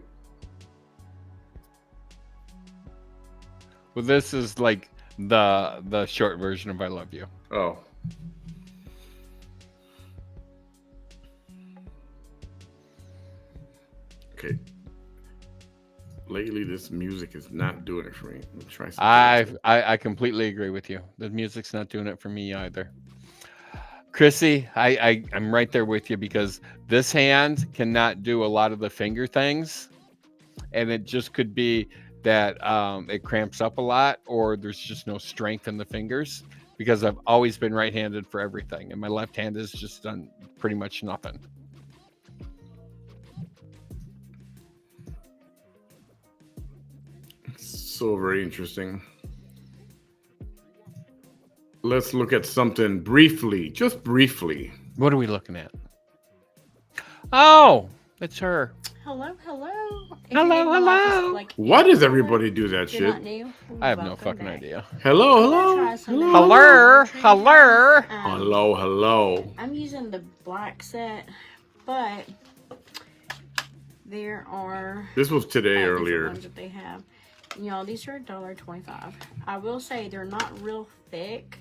well, this is like the short version of I love you. oh. Okay. Lately, this music is not doing it for me. Let me try something. I completely agree with you. The music's not doing it for me either. Chrissy, I'm right there with you, because this hand cannot do a lot of the finger things, and it just could be that it cramps up a lot, or there's just no strength in the fingers, because I've always been right-handed for everything, and my left hand has just done pretty much nothing. So very interesting. let's look at something briefly, just briefly. What are we looking at? Oh, it's her. Hello, hello. If you Hello, didn't know, hello. Why does everybody do that If you're shit? not new, I have no welcome fucking back. idea. Hello, I'm gonna hello, try some hello, Hello, Tree hello. House. hello, hello. I'm using the black set, but there are This was today different earlier. ones that they have. Y'all, these are $1.25. I will say they're not real thick.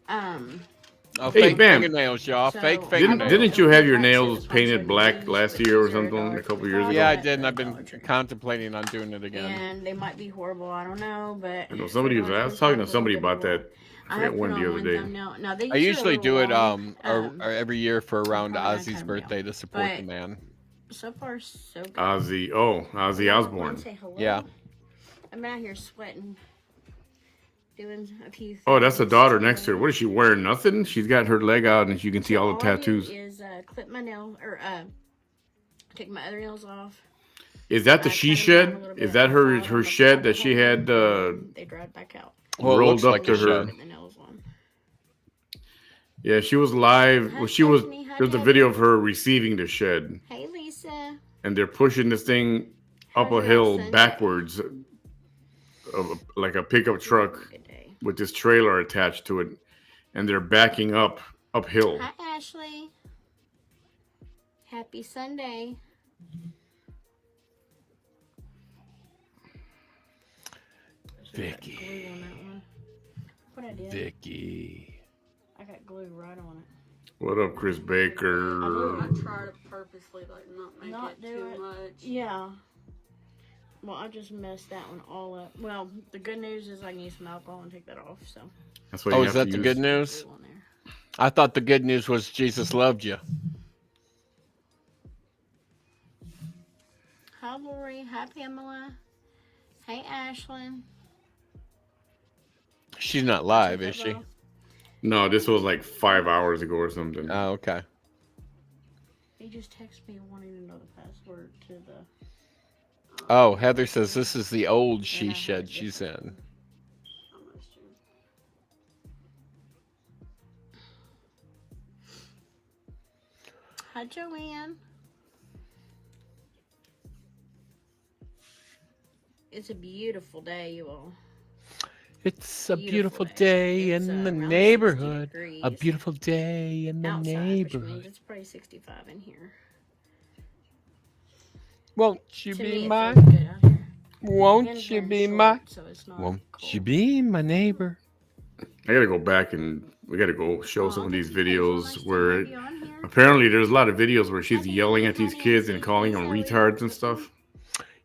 Oh, Hey, fake Bam. fingernails, y'all. So, Fake I fingernails. Didn't you have your Black set nails is painted black $1.70 last but year or these are something? A couple years $1.25 ago. Yeah, I at did, and the I've been Dollar Tree. contemplating on doing it again. And they might be horrible, I don't know, but I know somebody was. I was talking to somebody about that. I I forget have when put the on other one day. thumbnail. Now these I usually are a do it little long, every year for around probably Ozzy's not birthday thumbnail, to support the but man. so far so good. Ozzy Wanna Osbourne. say hello? Yeah. I'm out here sweating, doing a few things. Oh, that's the daughter next to her. today. What is she wearing? Nothing. She's got her leg out, and you can see So all the tattoos. I do is clip my nail or take my other nails off. Is that the cut she 'em down a shed? little Is bit. that I her filed 'em up shed top that she of had them, they dried back out. Well, it rolled looks up like to a her? shed. The nails on. Yeah, she was live. Hi, Well, she was. Stephanie. Hi, There's a Debbie. video of her receiving the shed, Hey, Lisa. and they're pushing this thing up How's a your hill Sunday? backwards, like a pickup truck Good day. with this trailer attached to it, and they're backing uphill. Hi, Ashley. Happy Sunday. Vicky. Glue on that one. What I did? Vicky. I got glue right on it. What up, Chris Baker? I try to purposely not make Not it do too it. much. Yeah. Well, I just messed that one all up. Well, the good news is I can use some alcohol and take that off. So. That's what Oh, you is have that to the use. good news? Glue on there. I thought the good news was Jesus loved you. Hi, Lori. Hi, Pamela. Hey, Ashlyn. She's not live, is she? No, this was like 5 hours ago or something. Oh, okay. He just texted me wanting to know the password to the. Oh, Heather says this is the old she I had shed a she's different in. Hi, Joanne. It's a beautiful day, you all. It's a Beautiful beautiful day It's, in the around 60 neighborhood. A degrees beautiful day in the outside, which means neighborhood. it's probably 65 in here. Won't you To be me, it my? feels good out here. Won't Again, you very be short, my? so it's not Won't cold. you be my neighbor? I gotta go back and we gotta go show some of these thank you, Hazel. videos Nice to where have you on here. apparently there's a lot of videos where she's Hi, yelling at Pam. these Hi, kids and Nancy. calling Hi, them Zoe. retards and stuff.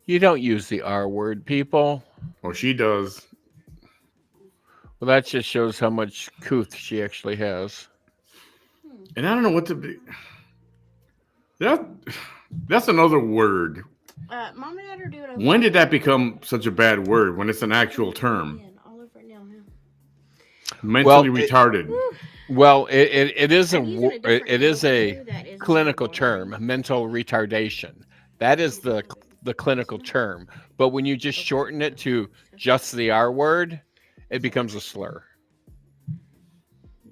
You don't use the R word, people. Well, she does. Well, that just shows how much couth she actually has. And I don't know what to be. That's another word. Mom and Dad are doing okay. When did that become such a bad word when it's an actual term? All over now. Mentally Well, retarded. Well, it is I'm using a different it is nail a glue that is clinical not term, watering. mental retardation. That is the clinical term. But when you just shorten it to just the R word, it becomes a slur.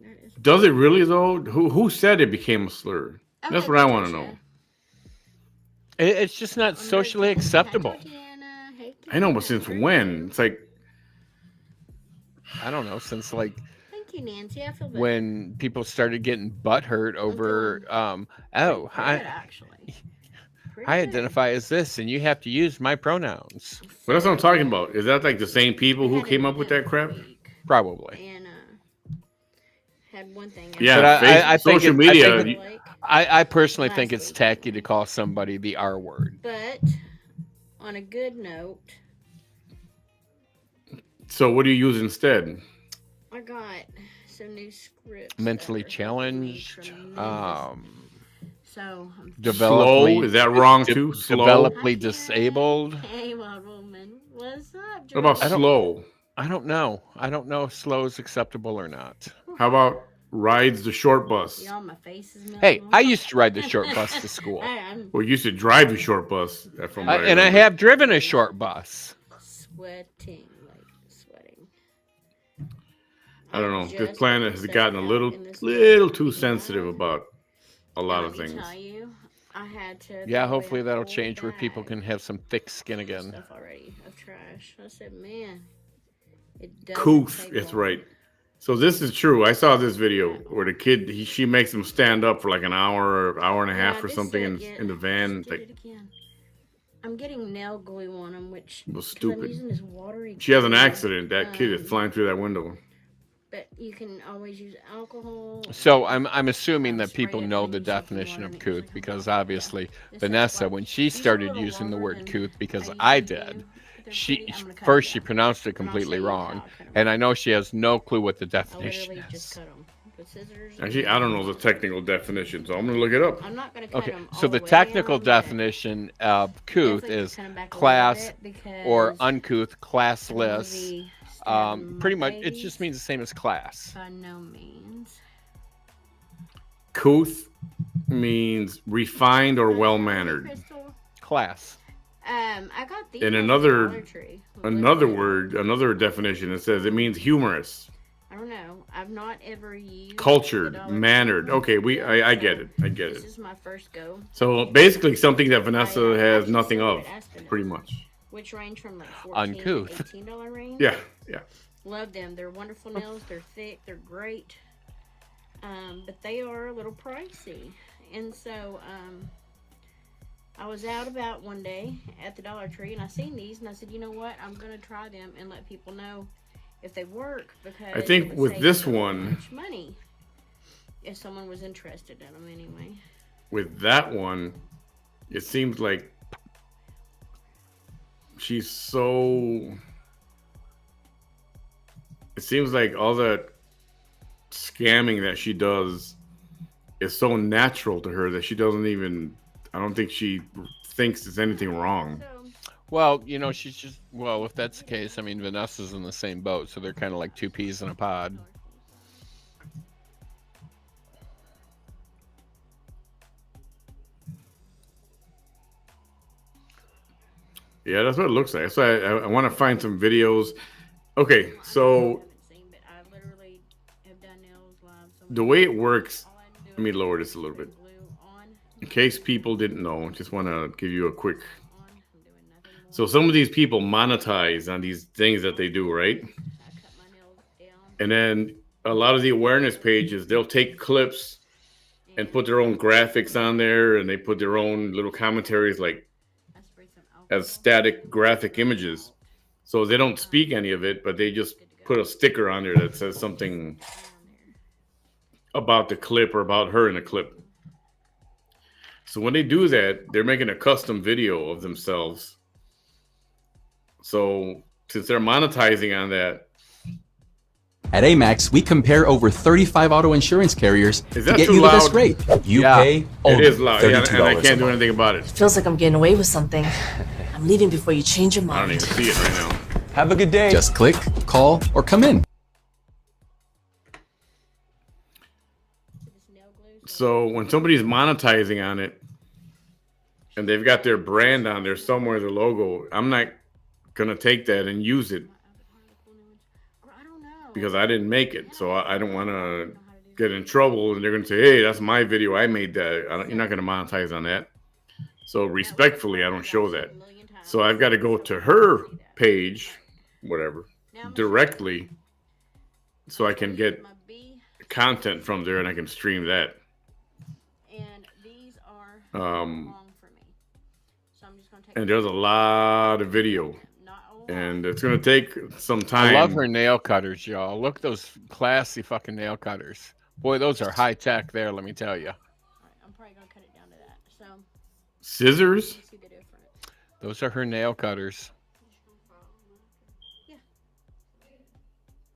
That is- Does it really though? Who said it became a slur? That's what I want to know. It's just not socially acceptable. I know, but since when? It's like I don't know, since like Thank you, Nancy. I feel better. when people started getting butthurt over Pretty I actually. Pretty I good. identify as this and you have to use my pronouns. But that's what I'm talking about. Is that like the same people who came up with that crap? Probably. And had one thing. Yeah, But I think social it- I media. think I personally think Last it's week. tacky to call somebody the R word. But on a good note, So what do you use instead? I got some new scripts. Mentally that are helping me challenged, tremendously. So I'm Slow? Is that wrong too? Slow? Developmentally disabled. Hey, wild woman. What's up, What about George? slow? I don't know. I don't know if slow is acceptable or not. How about rides the short bus? Y'all, my face is melting Hey, off. I used to ride the short bus to school. I'm Well, you used to drive the short bus. From what And I remember. have driven a short bus. sweating, like sweating. I don't know. This just planet has set gotten a out little in this little too big sensitive bag. about a lot And of let me things. tell you, I had to Yeah, throw away hopefully a that'll whole change where people bag can have some thick skin of again. stuff already of trash. I said, man, it doesn't Couth, take that's long right. So this is true. I saw this video at where the all. kid she makes him stand up for like an hour or hour and a Yeah, half or this something said, yeah, in the I van. just did Like, it again. I'm getting nail glue on them, which it was because I'm stupid. using this watery She has an glue. accident. That kid is flying through that window. But you can always use alcohol. So I'm assuming that Spray people it know and the then use something definition water of and it goes couth like, because yeah. obviously This says Vanessa, like when she these are a started little using the longer word than couth, because I I usually did, do, but they're she pretty. I'm gonna cut first them she though, pronounced it and I'll show completely you how wrong, I cut them. and I know she has no clue what the I definition literally just is. cut them with scissors. Actually, and I don't know the technical definition, so I'm gonna look it up. I'm not gonna cut Okay, them all so the the way technical down, but definition of couth definitely just is cut them back a little class bit because or uncouth, I don't want to classless. be stabbing my Pretty much, it babies. just means the same as class. By no means. Couth means refined or well Hey, mannered. Crystal. Class. I got these And at the Dollar another Tree. word, another definition, it says it means humorous, I don't know. I've not ever used the cultured, Dollar Tree mannered. one Okay, yet, I so get it. I get This it. is my first go. So basically, something that Vanessa has actually nothing still of, get asked for them, pretty much. which range from like $14 Uncouth. to $18 range. Yeah, yeah. Love them. They're wonderful nails. They're thick. They're great. But they are a little pricey. And so I was out about one day at the Dollar Tree and I seen these and I said, you know what? I'm gonna try them and let people know if they work because I think it would with save this me so one, much money if someone was interested in them anyway. with that one, it seems like she's so. It seems like all that scamming that she does is so natural to her that she doesn't even. I don't think she thinks there's anything wrong. So Well, you know, she's just, well, if that's the case, I mean, Vanessa's in the same boat, so they're kind of like two peas in a pod. Yeah, that's what it looks like. So I want to find some videos. Okay, I so haven't seen, but I literally have done nails live. So the way it works, all I do let me is lower put this a little bit. glue on, In case people didn't know, just want to give you a quick. on. I'm doing nothing more. So some of these people monetize on these things that they do, right? I cut my nails down. And then a lot of the awareness pages, they'll take clips and put their own graphics on there, and they put their own little commentaries like I sprayed some alcohol. as static graphic images. So they don't speak any of it, but they just put a sticker on there that says something about the clip or about her in the clip. So when they do that, they're making a custom video of themselves. So since they're monetizing on that, At Amex, we compare over 35 auto insurance carriers Is to that get too you the best loud? rate. You Yeah. pay it only is loud, yeah, $32 and I can't a do month. anything about it. Feels like I'm getting away with something. I'm leaving before you change your I don't mind. even see it right now. Have a good day. Just click, call, or come in. This nail glue. So when somebody's monetizing on it and they've got their brand on there somewhere, their logo, I'm not gonna take that and use it Or I don't know. because I didn't make it. So I don't want to get in trouble and they're gonna say, "Hey, that's my video. I made that." You're not gonna monetize on that. So respectfully, I don't show that. So I've got to go to her page, whatever, directly, so I can get My B, content from there and I can stream that. and these are Um, long for me. So I'm just gonna take. and there's a lot of video, Not a lot. and it's gonna take some time. I love her nail cutters, y'all. Look at those classy fucking nail cutters. Boy, those are high tech there, let me tell you. All right, I'm probably gonna cut it down to that. So Scissors. you see the difference. Those are her nail cutters.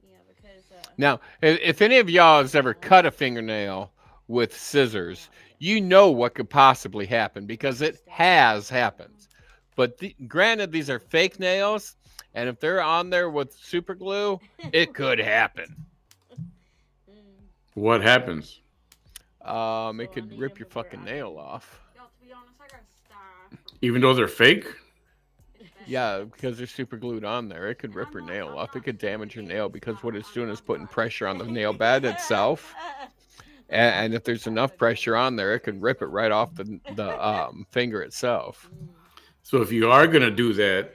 Yeah, because Now, if any of y'all has ever cut a fingernail with scissors, you know what could possibly happen because it has happened. But granted, these are fake nails, and if they're on there with super glue, it could happen. What happens? It could rip your fucking nail off. Y'all, to be honest, I got a sty. Even though they're fake? Yeah, because they're super glued on there. It could rip her nail off. It could damage her nail because what it's doing is putting pressure on the nail bed itself. And if there's enough pressure on there, it could rip it right off the finger itself. So if you are gonna do that,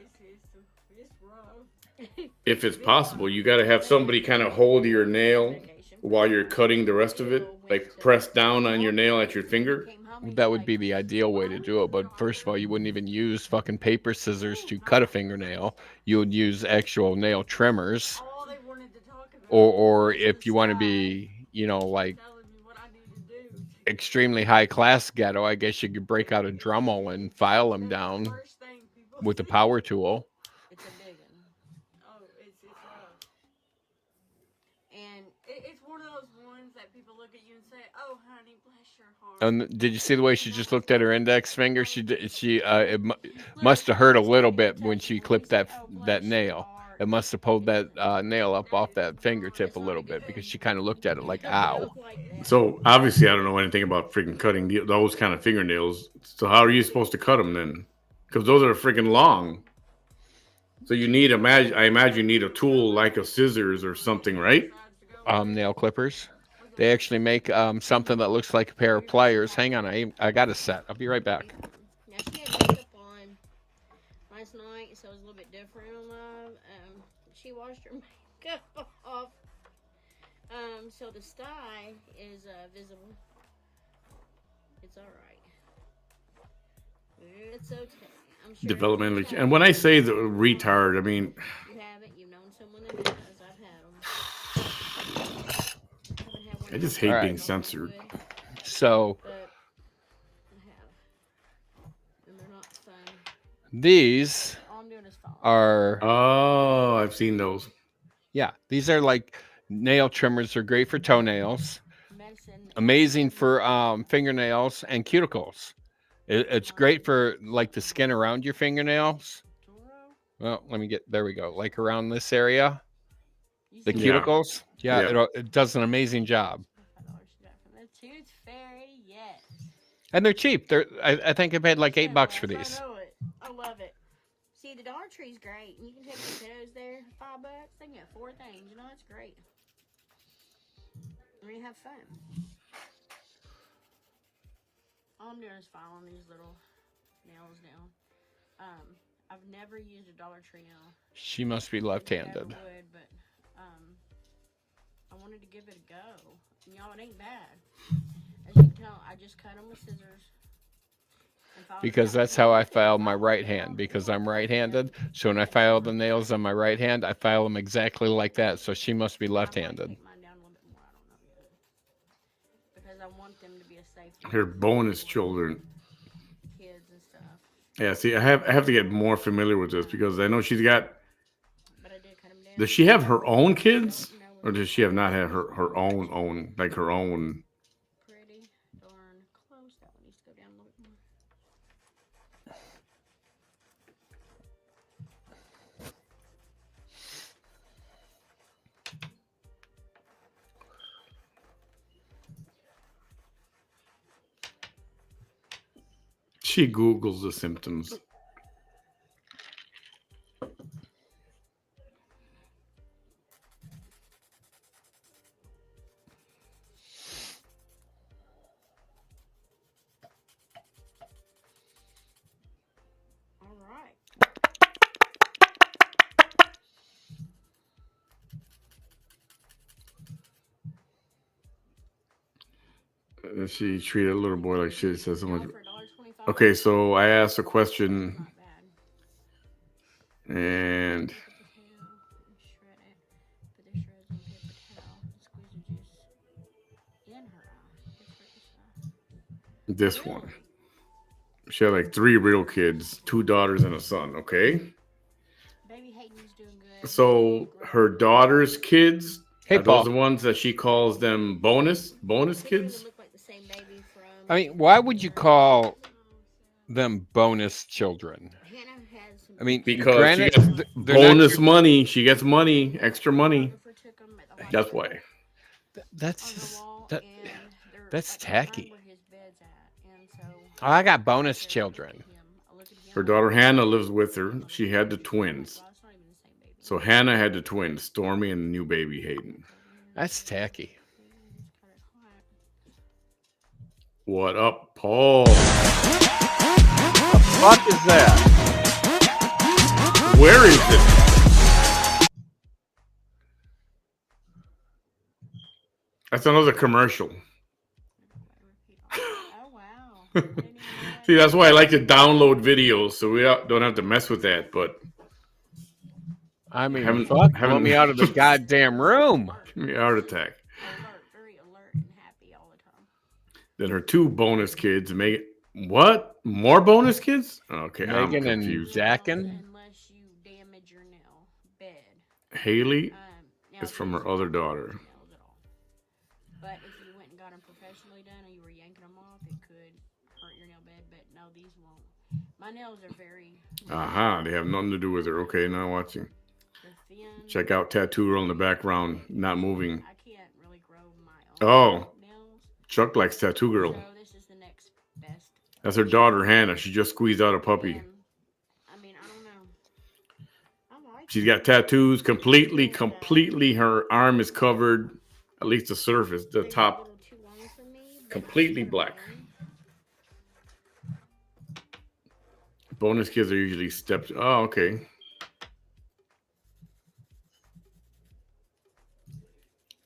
It's rough. if it's possible, you got to have somebody kind of hold your nail while you're cutting the rest of it, like press down on your nail at your finger. That would be the ideal way to do it. But first of all, you wouldn't even use fucking paper scissors to cut a fingernail. You would use actual nail trimmers. All they wanted to talk about. Or if you want to be, like Telling me what I need to do. extremely high class ghetto, I guess you could break out a Dremel and file them down First thing people with a power tool. It's a big one. Oh, it's rough. And It's one of those ones that people look at you and say, "Oh, honey, bless your heart." And did you see the way she just looked at her index finger? It must have hurt a little bit when she clipped that nail. It must have pulled that nail up off that fingertip a little bit because she kind of looked at it like, ow. So obviously, I don't know anything about freaking cutting those kind of fingernails. So how are you supposed to cut them then? Because those are freaking long. So you need I imagine you need a tool like a scissors or something, right? Nail clippers. They actually make something that looks like a pair of pliers. Hang on, I got a set. I'll be right back. now she had makeup on last night, so it was a little bit different on live. She washed her makeup off. So the sty is visible. It's all right. It's okay. I'm sure Developmentally. And when I say the retard, I mean, you haven't. You've known someone that does. I've had them. I just hate All being right. censored. So But I have, and they're not fun. these All I'm doing is fall. are, Oh, I've seen those. yeah, these are like nail trimmers. They're great for toenails. Medicine. Amazing for fingernails and cuticles. It's great for like the skin around your fingernails. Well, there we go. Like around this area, the Yeah. cuticles. Yeah, Yeah. it does an amazing job. The tooth fairy, yes. And they're cheap. I think I paid like $8 for these. I know it. I love it. See, the Dollar Tree's great. You can take your kiddos there, $5. They can get 4 things. You know, it's great. And you have fun. All I'm doing is filing these little nails down. I've never used a Dollar Tree nail. She must be Never left-handed. would, but I wanted to give it a go. And y'all, it ain't bad. As you can tell, I just cut them with scissors. Because that's how I file my right hand. Because I'm right-handed, so when I file the nails on my right hand, I file them exactly like that. So she must be left-handed. Take mine down a little bit more. I don't know yet. Because I want them to be a safe Her bonus children. kids and stuff. Yeah, see, I have to get more familiar with this because I know she's got. But I did cut them down. Does she have her own kids, or does she not have her own like her own? Pretty darn close. That one needs to go down a little bit more. She Googles the symptoms. All right. And she treated a little boy like shit. Says so much. For $1.25. Okay, so I asked a question, Not bad. and Shred it. Put the shreds on paper towel. Squeeze the juice in her eye. this one, she had like 3 real kids, 2 daughters and a son. Okay, Baby Hayden's doing good. so her daughter's kids Hey, are those Paul. the ones that she calls them bonus They kids? look like the same baby from. I mean, why would you call them bonus children? Hannah has some. I mean, Because granted, she gets they're not bonus your- money. She gets money, extra money. Photographer took 'em at the That's hospital why. That's on just the wall, that. and they're that's like behind tacky. where his bed's at, and so I got bonus said, children. I look at him, Her daughter Hannah lives with her. She had the twins. Well, it's not even the same baby. So Hannah had the twins, Stormy and the new baby Hayden. That's tacky. Just cut it hot. What up, Paul? What is that? Where is it? That's another commercial. Oh wow. I didn't even know that. See, that's why I like to download videos so we don't have to mess with that. But I mean, Haven't- fuck, haven't- let me out of the goddamn room. give me a heart attack. Alert, very alert and happy all the time. Then her two bonus kids make what? More bonus kids? Okay, I'm Megan and confused. Jackin? Unless you damage your nail bed. Haley Now is from these her other don't daughter. damage nails at all. But if you went and got them professionally done and you were yanking them off, it could hurt your nail bed. But no, these won't. My nails are very. Aha, they have nothing to do with her. Okay, now watching. They're thin. Check out Tattoo Girl in the background, not moving. I can't really grow my Oh. own nails. Chuck likes Tattoo Girl. So this is the next best. That's her daughter Hannah. She just squeezed out a puppy. And, I mean, I don't know. I like She's it. got tattoos completely. Her arm is covered, at least the surface, the They're a top. little too long for me, but completely they're black. fun. Bonus kids are usually stepped. Oh, okay.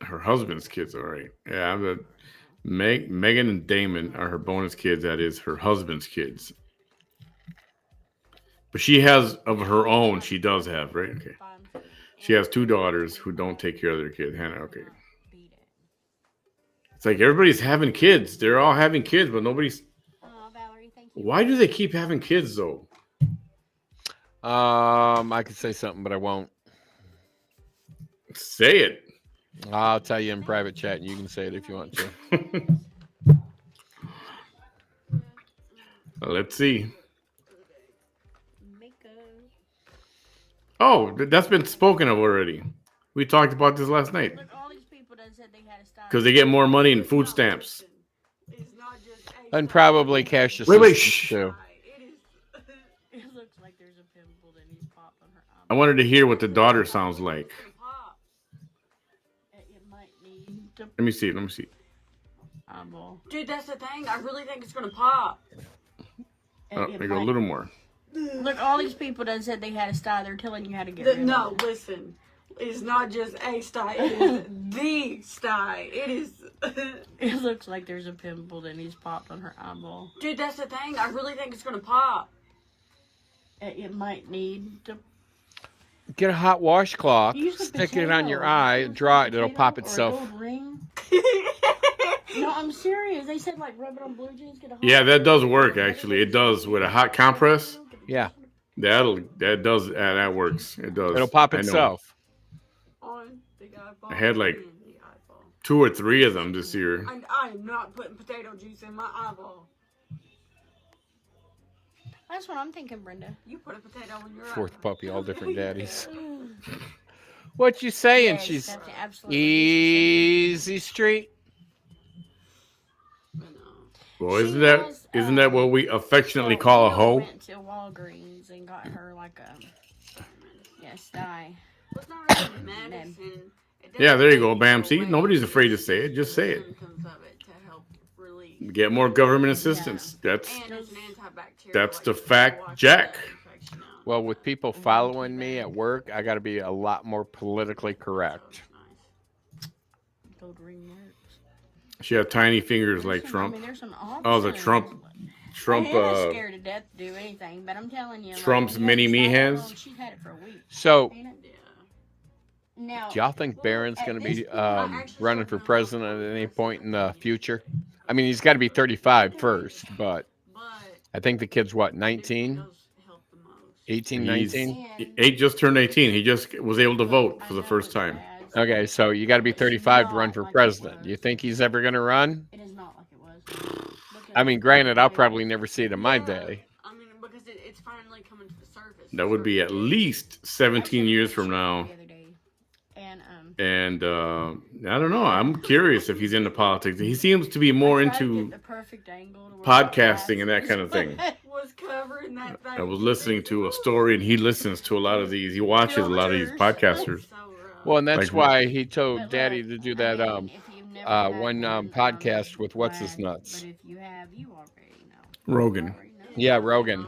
Her husband's kids, all right. Yeah, Megan and Damon are her bonus kids. That is her husband's kids. But she has of her own. She does have, right? Okay. Fun food. She has two daughters who don't take care of their kid. Hannah, okay. Beat it. It's like everybody's having kids. They're all having kids, but nobody's. Oh, Valerie, thank you. Why do they keep having kids though? I could say something, but I won't. Say it. I'll tell you in private chat, and you can say it if you want to. Let's see. Makeup. Oh, that's been spoken of already. We talked about this last night. Look, all these people that said they had a style. Because they get more money in food stamps. It's not just And probably cash Wait, assistance shh. too. It is. It looks like there's a pimple that needs popped on her eye. I wanted to hear what the daughter sounds like. Pop. It might need to Let me see. Let me see. eyeball. Dude, that's the thing. I really think it's gonna pop. Oh, there you go. A little more. Look, all these people that said they had a style, they're telling you how to get rid of No, it. listen. It's not just a style. It is the style. It is. It looks like there's a pimple that needs popped on her eyeball. Dude, that's the thing. I really think it's gonna pop. It might need to. Get a hot washcloth, Use a stick it on your potato. eye, Use a draw it, it'll potato pop or a itself. gold ring. No, I'm serious. They said like rub it on blue jeans. Get a hot Yeah, that does work actually. It does with a hot compress. Yeah, That works. It does. it'll pop I know. itself. On big eyeball. I had, like, and the eyeball. 2 or 3 of them this year. And I am not putting potato juice in my eyeball. That's what I'm thinking, Brenda. You put a potato in your Fourth eyeball. puppy, all different daddies. What you saying? Yes, She's that's absolutely easy street. Well, isn't that what we affectionately call a hoe? Went to Walgreens and got her like a sty. It's not really medicine. It Yeah, there you go, doesn't Bam. take See, away nobody's afraid to say it. Just say it. symptoms of it to help relieve. Get more government assistance. That's And it's an antibacterial. That's like, the to fact, wash Jack. that infection out. Well, with people following me at work, I got to be a lot more politically So correct. it's nice. Gold ring works. she had tiny fingers like I Trump. mean, there's some Oh, the options. Trump. Hannah's scared to death to do anything, but I'm telling you, Trump's like, mini me she's had it hands? wrong. She's had it for a week. So, Ain't it? Yeah. Now, do y'all think Barron's at going to this be point, running for president at any point in the future? I mean, he's got to be 35 first, but But I think the kid's what, it 19, does help the most. 18, He's- 19? He just turned 18. He just was able to vote for the first time. Okay, so you got to be 35 to run for president. You think he's ever going to run? It is not like it was. I mean, granted, I'll probably never see it in my day. I mean, because it's finally coming to the surface. That would be at least 17 years from now. The other day. And And I don't know. I'm curious if he's into politics. He seems to be more I tried to into get the perfect angle to where podcasting and that my kind of thing. glasses- was covered in that thing. I was listening to a story, and he listens to a lot of these. He watches a lot of these podcasters. So rough. Well, and that's Like- why he told But Daddy look, to do I that mean, if you've never had one one, podcast with What's His glad, Nuts. But if you have, you already know. Rogan. You already know. Yeah, Rogan.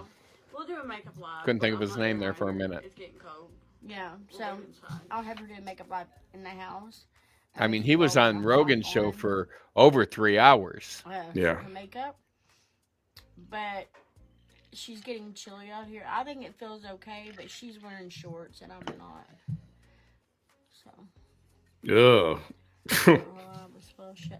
We'll do a makeup live. Couldn't think but of his I'm not name there for a doing it. minute. It's getting cold. Yeah, We'll so do it inside. I'll have her do makeup live in the house. I mean, If he you was all on wanna Rogan's hop show on, for over 3 hours. Yeah. for her makeup. But she's getting chilly out here. I think it feels okay, but she's wearing shorts and I'm not. So, Ugh.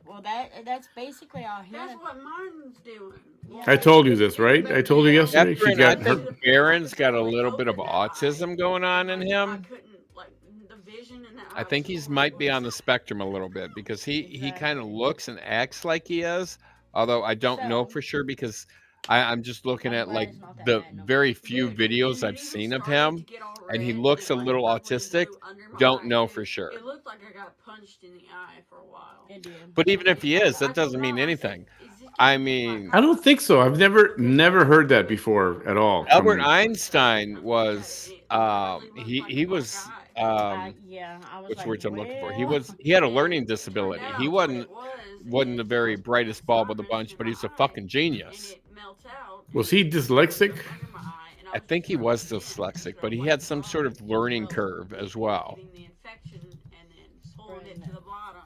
well, that's basically all him. That's what mine's doing. Yeah. I told you this, right? I told you yesterday. She Catherine, I got think her. Barron's got a little bit of autism going on in I him. couldn't, like, the vision in that I eye think was he's horrible. might be on the spectrum a little bit because he kind of Exactly. looks and acts like he is, although I don't know So- for sure because I'm just looking I'm at glad like it's not that the bad no very more. few Dude, videos and I've it seen even of started him, to get all and he red, looks a like little purple and autistic. blue under my Don't eye. know It- for sure. It looked like I got punched in the eye for a while. It did. But even if he is, that I doesn't told mean Mom, I said, anything. "Is this I just mean- my I don't think so. I've never heard that before at all. Albert from- Einstein was he was Yeah, I was what's like, the words I'm looking for? well, He had a learning disability. He wasn't the very it's brightest bulb of the bunch, but he's a fucking genius. Was he dyslexic? I think he was dyslexic, but he had some sort of learning curve as well. Getting the infection and then pulling it to the bottom.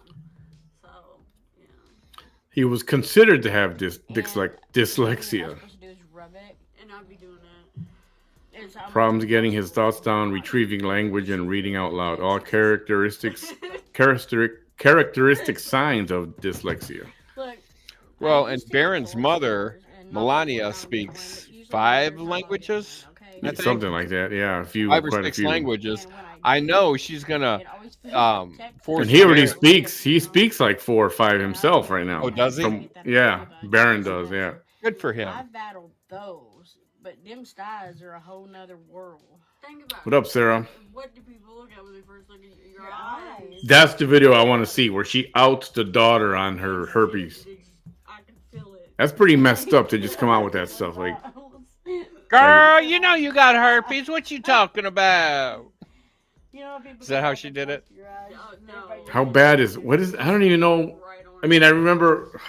So, yeah. He was considered to have and dyslexia. all you're supposed to do is rub it. And I'd be doing that. It's almost Problems getting his impossible thoughts to down, watch. retrieving language, and reading out loud. All It's- characteristic signs of dyslexia. Look, Well, I and used to go Barron's door to mother, doors, and not Melania, that we're not speaks going, but usually 5 there's somebody languages. on, okay? I think. Something like that. Yeah, a few, 5 or quite a 6 few. languages. And when I do, know she's gonna it always feels um, like Texas. force And he already Barron- speaks. He speaks like 4 or 5 himself right now. Oh, does he? Yeah, Barron does. Yeah. Good for him. I've battled those, but them styes are a whole nother world. Think about What up, Sarah? What do people look at when they first look at your Your eyes? eyes. That's the video I want to see where she outs the daughter on her herpes. I can feel it. That's pretty messed up to just come out with that stuff. Like, Girl, you know you got herpes. What you talking about? You know, people Is that how go she up did and it? touch your eyes. Oh, no. Everybody how does. bad is what is? I don't even know. Right on I mean, I remember.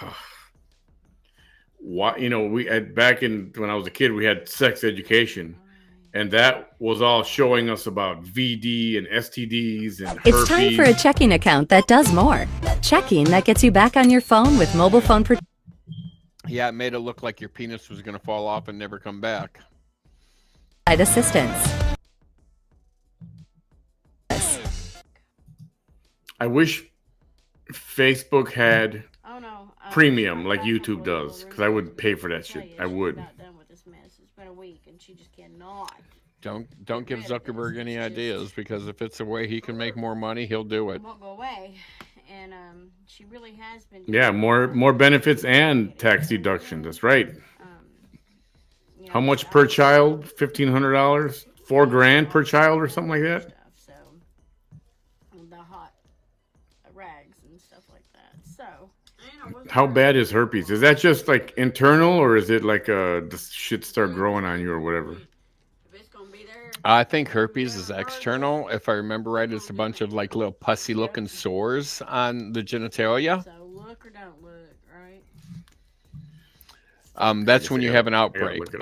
What we back in when I was a kid, we had sex education, and that was all showing us about VD and STDs and herpes. It's time for a checking account that does more. Checking that gets you back on your phone with mobile phone protection. Yeah, it made it look like your penis was gonna fall off and never come back. assistance. I wish Facebook had Oh no. premium like YouTube does, because I would pay for that shit. I would. She's not done with this mess. It's been a week, and she just cannot. Don't give Zuckerberg any ideas because if it's a way he can make more money, he'll do It it. won't go away, and she really has been. Yeah, more benefits and tax deductions. That's right. You know, How much I- per child? $1,500, $4,000 per child, or something like that. Stuff, so the hot rags and stuff like that. So How bad is herpes? Is that just like internal, or is it like the shit start growing on you or whatever? If it's gonna be there. I think herpes is external. If I remember right, it's a bunch of like little pussy-looking sores on the genitalia. so look or don't look, right? That's when you have an gotta outbreak. look it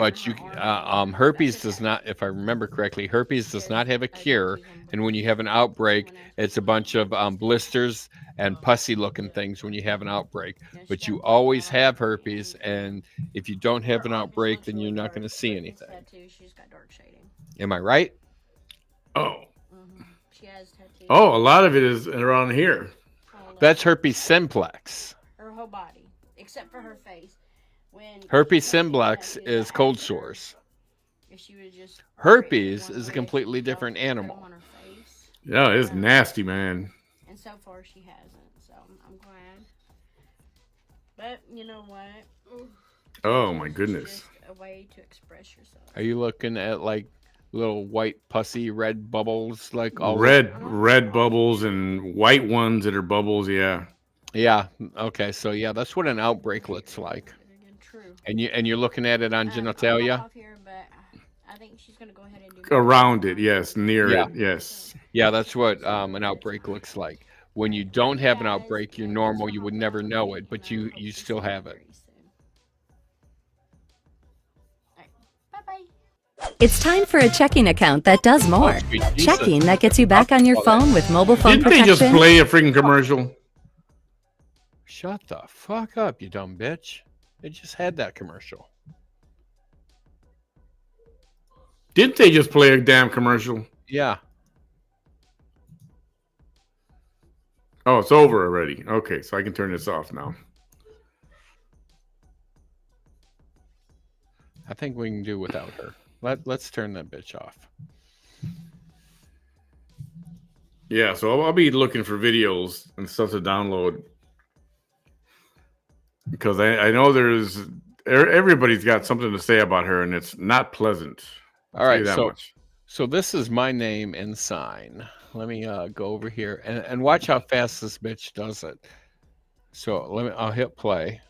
up. But herpes does not, if I remember correctly, herpes does not have a cure. And when you have an outbreak, it's a bunch of blisters and pussy-looking things when you have an outbreak. But you always have herpes, and if you don't have an outbreak, then you're not going to see anything. She's got dark shading. Am I right? Oh, She has tattoos. a lot of it is around here. all over That's herpes simplex. her whole body, except for her face. When Herpes she simplex had is the cold actor, sores. if she would just Herpes one is a way, completely she different felt it animal. on her face. Yeah, it's nasty, man. And so far she hasn't, so I'm glad. But you know what? Oh my It's goodness. just a way to express yourself. Are you looking at like little white pussy red bubbles like all Red bubbles and white ones that are bubbles. Yeah. Yeah. Okay. So yeah, that's what an outbreak looks like. True. And you're looking at it on I'm gonna genitalia. hop off here, but I think she's going to go ahead and do Around it, yes. Near Yeah. it, yes. Yeah, that's what an outbreak looks like. When you don't have an outbreak, you're normal. You would never know it, but you still have it. Bye-bye. It's time for a checking account that does more. sweet Jesus. Checking that gets you back on your phone with mobile phone Didn't they just protection. play a freaking commercial? Shut the fuck up, you dumb bitch. They just had that commercial. Didn't they just play a damn commercial? Yeah. Oh, it's over already. Okay, so I can turn this off now. I think we can do without her. Let's turn that bitch off. Yeah, so I'll be looking for videos and stuff to download. Because I know everybody's got something to say about her, and it's not pleasant. All right, that much. So this is my name and sign. Let me go over here and watch how fast this bitch does it. So I'll hit play.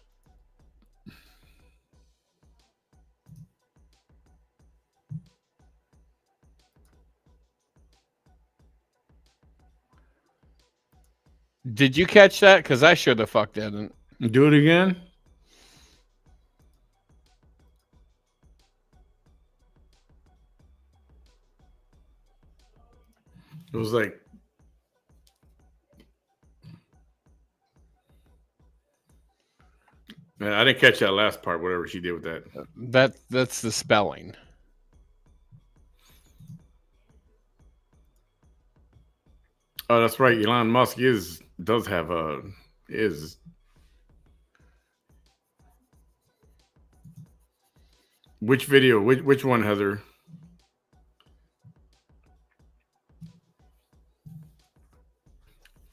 Did you catch that? Because I sure the fuck didn't. Do it again. It was like, man, I didn't catch that last part. Whatever she did with that. That's the spelling. Oh, that's right. Elon Musk does have is. Which video? Which one, Heather?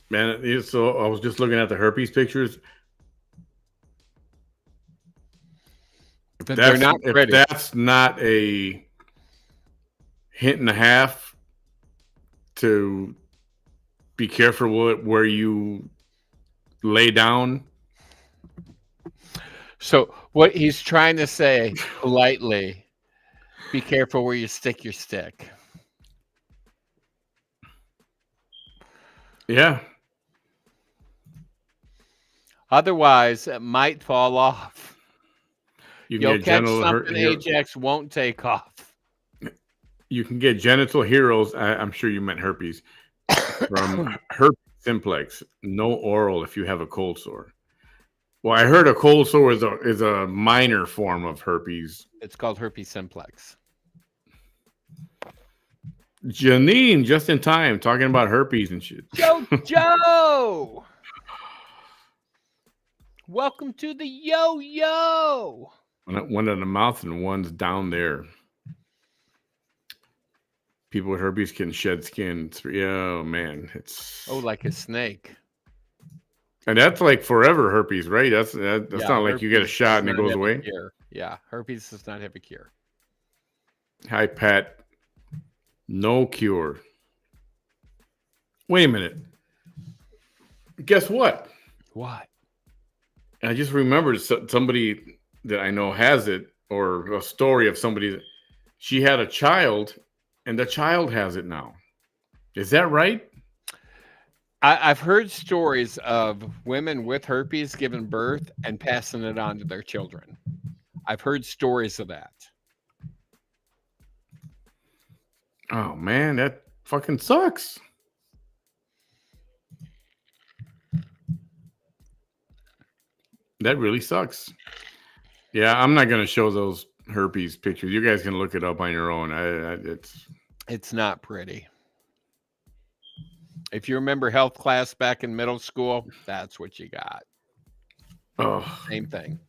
Man, so I was just looking at the herpes pictures. They're not if that's not a hint and a half to be careful where you lay down. So what he's trying to say politely, be careful where you stick your stick. Yeah. Otherwise, it might fall off. You'll catch something Ajax won't take off. You can get genital heroes. I'm sure you meant herpes. From herpes simplex. No oral if you have a cold sore. Well, I heard a cold sore is a minor form of herpes. It's called herpes simplex. Janine, just in time, talking about herpes and shit. Joe! Welcome to the yo-yo! One in the mouth and one's down there. People with herpes can shed skin. Oh, man. Like a snake. And that's like forever herpes, right? That's not like you get a shot and it goes away. Yeah, herpes does not have a cure. Hi, Pat. No cure. Wait a minute. Guess what? What? I just remembered somebody that I know has it, or a story of somebody that she had a child and the child has it now. Is that right? I've heard stories of women with herpes giving birth and passing it on to their children. I've heard stories of that. Oh, man, that fucking sucks. That really sucks. Yeah, I'm not going to show those herpes pictures. You guys can look it up on your own. It's not pretty. If you remember health class back in middle school, that's what you got. Oh, same thing.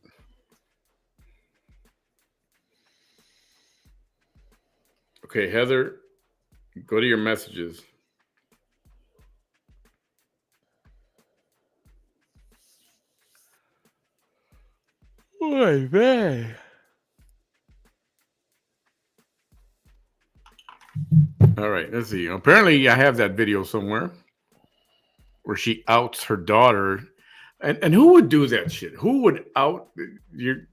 Okay, Heather, go to your messages. Oy vey. All right, let's see. Apparently, I have that video somewhere where she outs her daughter. And who would do that shit? Who would out? You're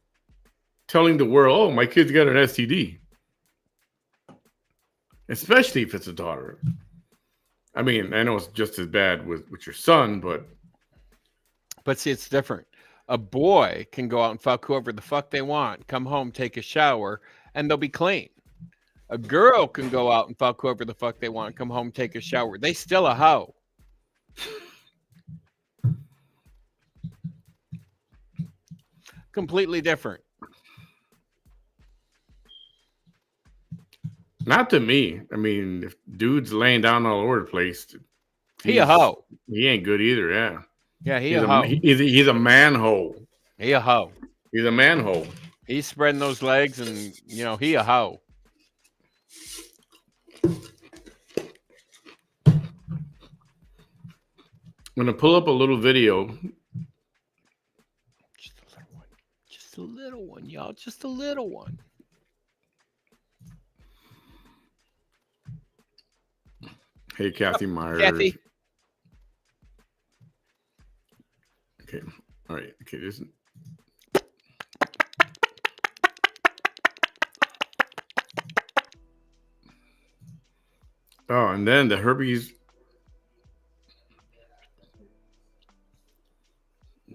telling the world, oh, my kid's got an STD. especially if it's a daughter. I mean, I know it's just as bad with your son, but see, it's different. A boy can go out and fuck whoever the fuck they want, come home, take a shower, and they'll be clean. A girl can go out and fuck whoever the fuck they want, come home, take a shower. They still a hoe. Completely different. not to me. I mean, if dude's laying down all over the place, He a hoe. He ain't good either. Yeah. Yeah, he a hoe. He's a manhole. He a hoe. He's a manhole. He's spreading those legs, and he a hoe. I'm gonna pull up a little video. Just a little one. Just a little one, y'all. Just a little one. Hey, Kathy Myers. Kathy. Okay. All right. Okay. This. Oh, and then the herpes.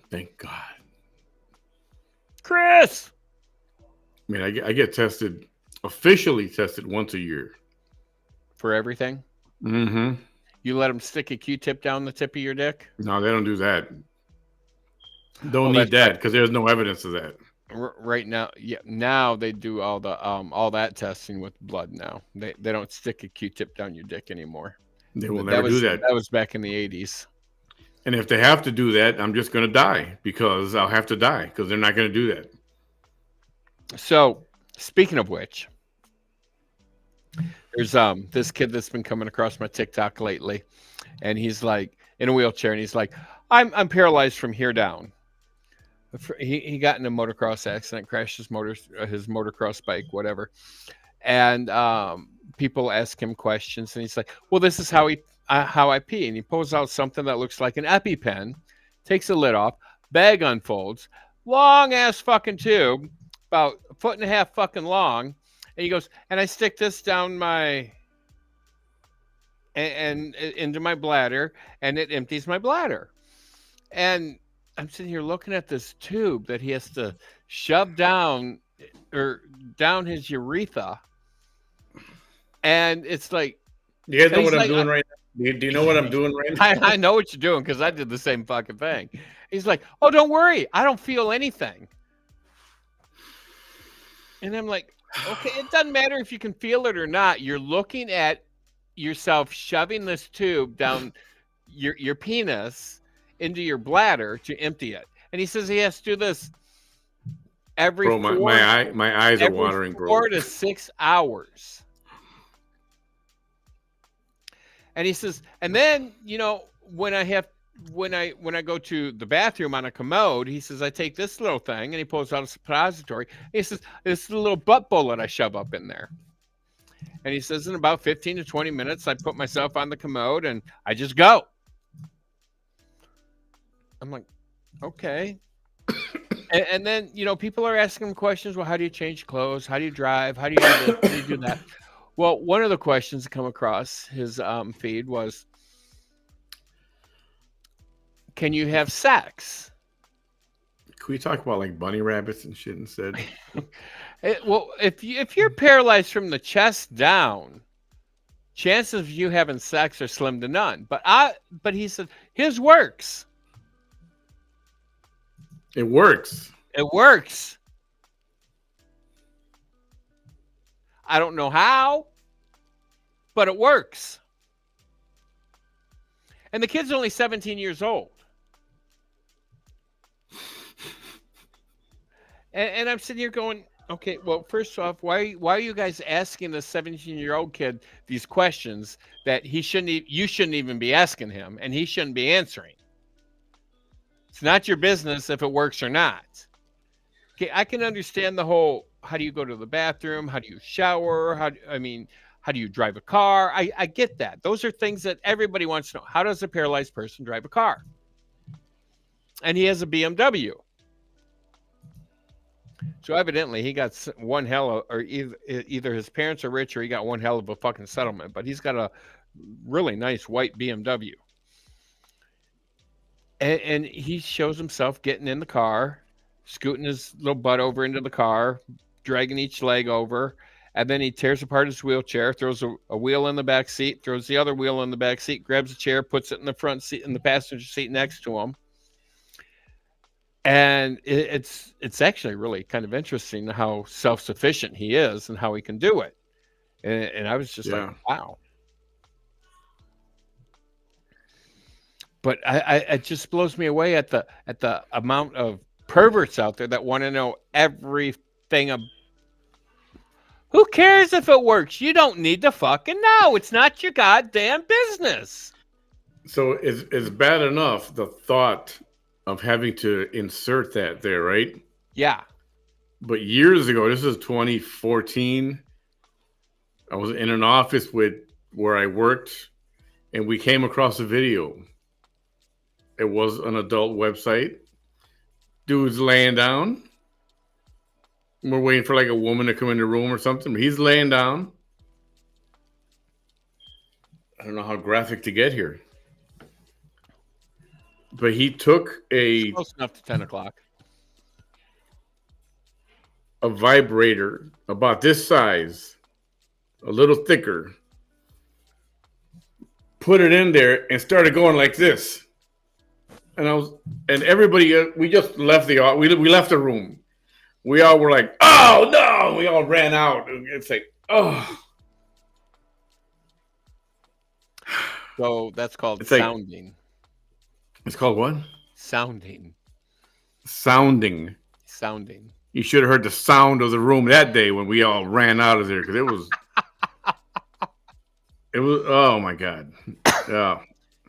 Thank God. Chris. I mean, I get tested, officially tested once a year. For everything? Mm-hmm. You let them stick a Q-tip down the tip of your dick? No, they don't do that. Don't need that because there's no evidence of that. Right now, yeah. Now they do all that testing with blood. Now they don't stick a Q-tip down your dick anymore. They will never do that. That was back in the 80s. And if they have to do that, I'm just going to die because I'll have to die because they're not going to do that. So, speaking of which, there's this kid that's been coming across my TikTok lately, and he's like in a wheelchair, and he's like, I'm paralyzed from here down. He got in a motocross accident, crashed his motocross bike, whatever, and people ask him questions, and he's like, well, this is how I pee. And he pulls out something that looks like an EpiPen, takes the lid off, bag unfolds, long ass fucking tube, about 1.5 feet fucking long. And he goes, and I stick this down and into my bladder, and it empties my bladder. And I'm sitting here looking at this tube that he has to shove down his urethra. And it's like, you guys know what I'm doing right now? Do you know what I'm doing right now? I know what you're doing because I did the same fucking thing. He's like, oh, don't worry. I don't feel anything. And I'm like, okay, it doesn't matter if you can feel it or not. You're looking at yourself shoving this tube down your penis into your bladder to empty it. And he says he has to do this every my eyes are watering, bro. 4 to 6 hours. And he says, and then, when I go to the bathroom on a commode, he says, I take this little thing, and he pulls out a suppository. He says, this little butt bullet I shove up in there. And he says, in about 15 to 20 minutes, I put myself on the commode and I just go. I'm like, okay. and then, people are asking him questions. Well, how do you change clothes? How do you drive? How do you do this? How do you do that? Well, one of the questions that come across his feed was, can you have sex? Can we talk about like bunny rabbits and shit instead? Well, if you're paralyzed from the chest down, chances of you having sex are slim to none. But he said his works. It works. It works. I don't know how, but it works. And the kid's only 17 years old. And I'm sitting here going, okay, well, first off, why are you guys asking this 17-year-old kid these questions that you shouldn't even be asking him, and he shouldn't be answering? It's not your business if it works or not. Okay, I can understand the whole, how do you go to the bathroom? How do you shower? How do you drive a car? I get that. Those are things that everybody wants to know. How does a paralyzed person drive a car? And he has a BMW. So evidently he got one hell of, or either his parents are rich or he got one hell of a fucking settlement. But he's got a really nice white BMW. And he shows himself getting in the car, scooting his little butt over into the car, dragging each leg over, and then he tears apart his wheelchair, throws a wheel in the back seat, throws the other wheel in the back seat, grabs a chair, puts it in the front seat, in the passenger seat next to him. And it's actually really kind of interesting how self-sufficient he is and how he can do it. And I was just like, wow. But it just blows me away at the amount of perverts out there that want to know everything. Who cares if it works? You don't need to fucking know. It's not your goddamn business. So it's bad enough the thought of having to insert that there, right? Yeah. But years ago, this is 2014. I was in an office where I worked, and we came across a video. It was an adult website. Dude's laying down. We're waiting for like a woman to come in the room or something. He's laying down. I don't know how graphic to get here. But he took Close enough to 10 o'clock. A vibrator about this size, a little thicker, put it in there and started going like this. And everybody, we just left we left the room. We all were like, oh no, we all ran out. It's like, oh. So that's called sounding. It's called what? Sounding. Sounding. You should have heard the sound of the room that day when we all ran out of there because it was, oh my God. Yeah.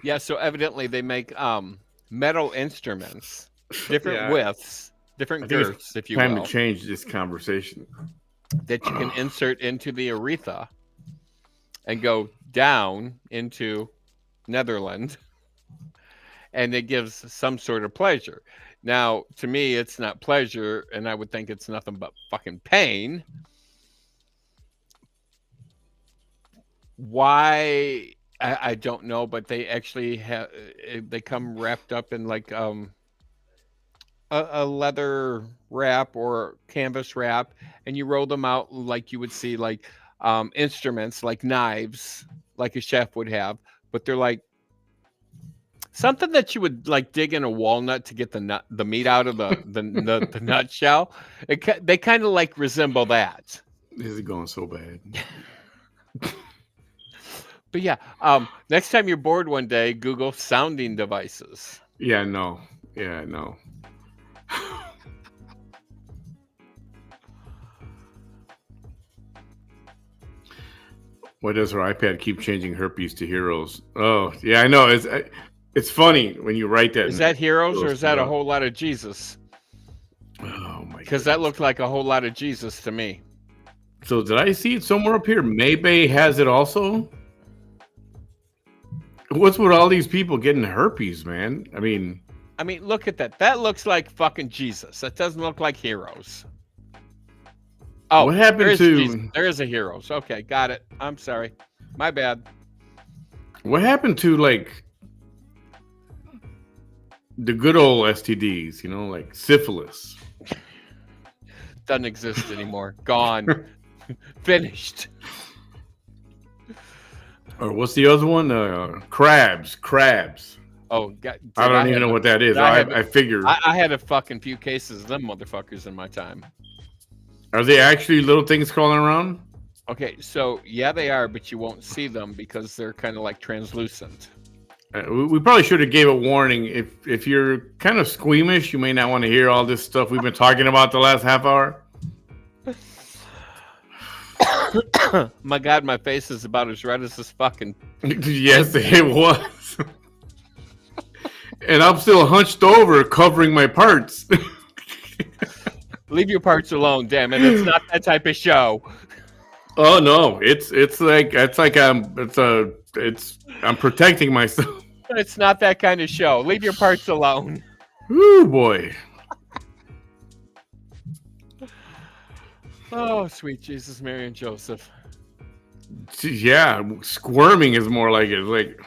Yeah. So evidently they make metal instruments, different widths, different girths, if you will. Time to change this conversation. That you can insert into the urethra and go down into Netherlands. And it gives some sort of pleasure. Now, to me, it's not pleasure, and I would think it's nothing but fucking pain. Why? I don't know, but they actually they come wrapped up in like a leather wrap or canvas wrap, and you roll them out like you would see like instruments, like knives, like a chef would have, but they're like something that you would like dig in a walnut to get the meat out of the nutshell. They kind of like resemble that. This is going so bad. But yeah, next time you're bored one day, Google sounding devices. Yeah, no. Why does her iPad keep changing herpes to heroes? Oh, yeah, I know. It's funny when you write that. Is that heroes or is that a whole lot of Jesus? Oh my! Because that looked like a whole lot of Jesus to me. So did I see it somewhere up here? Maybe has it also. What's with all these people getting herpes, man? I mean, look at that. That looks like fucking Jesus. That doesn't look like heroes. Oh, what happened to? There is a heroes. Okay, got it. I'm sorry, my bad. What happened to like the good old STDs? You know, like syphilis. Doesn't exist anymore. Gone. Finished. Or what's the other one? Crabs. Oh, God, I don't even know what that is. I figured. I had a fucking few cases of them motherfuckers in my time. Are they actually little things crawling around? Okay, so yeah, they are, but you won't see them because they're kind of like translucent. We probably should have gave a warning. If you're kind of squeamish, you may not want to hear all this stuff we've been talking about the last half hour. My God, my face is about as red as this fucking. Yes, it was. And I'm still hunched over, covering my parts. Leave your parts alone, damn it! It's not that type of show. Oh no, it's I'm protecting myself. It's not that kind of show. Leave your parts alone. Ooh boy. Oh, sweet Jesus, Mary, and Joseph. Yeah, squirming is more like it. Like,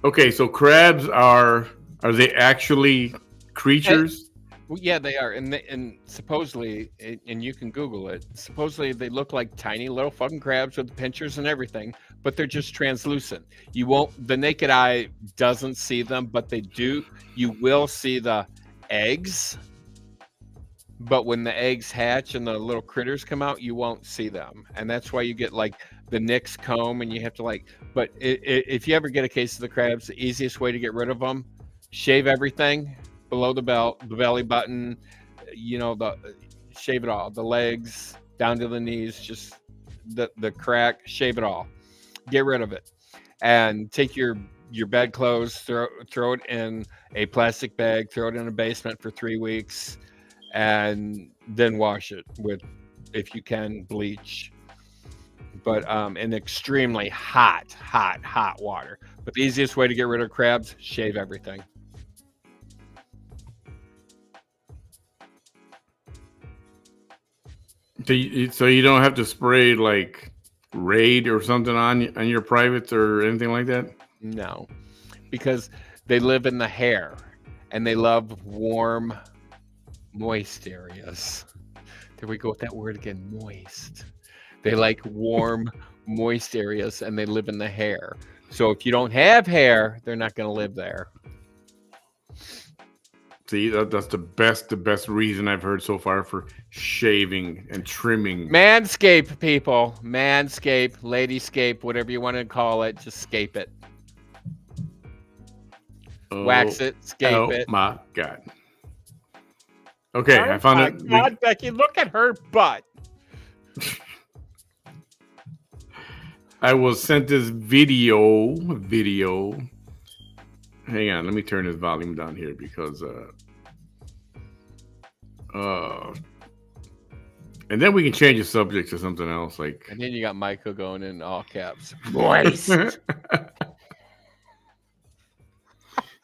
okay, so crabs are they actually Hey, creatures? well, yeah, they are, and supposedly, and you can Google it. Supposedly, they look like tiny little fucking crabs with pinchers and everything, but they're just translucent. You won't, the naked eye doesn't see them, but they do. You will see the eggs, but when the eggs hatch and the little critters come out, you won't see them, and that's why you get like the Nix comb, and you have to like. But if you ever get a case of the crabs, the easiest way to get rid of them, shave everything below the belt, the belly button, the shave it all, the legs down to the knees, just the crack, shave it all, get rid of it, and take your bedclothes, throw it in a plastic bag, throw it in a basement for 3 weeks, and then wash it with, if you can, bleach, but in extremely hot water. But the easiest way to get rid of crabs, shave everything. So you don't have to spray like Raid or something on your privates or anything like that? No, because they live in the hair and they love warm, moist areas. There we go with that word again, moist. They like warm, moist areas and they live in the hair. So if you don't have hair, they're not going to live there. See, that's the best reason I've heard so far for shaving and trimming. Manscape, people. Manscape, ladyscape, whatever you want to call it. Just scape it. Wax it, scape it. Oh my God. Okay, Oh I found my it. God, Becky, look at her butt. I was sent this video. Hang on, let me turn this volume down here because and then we can change the subject to something else like And then you got Michael going in all caps. Moist.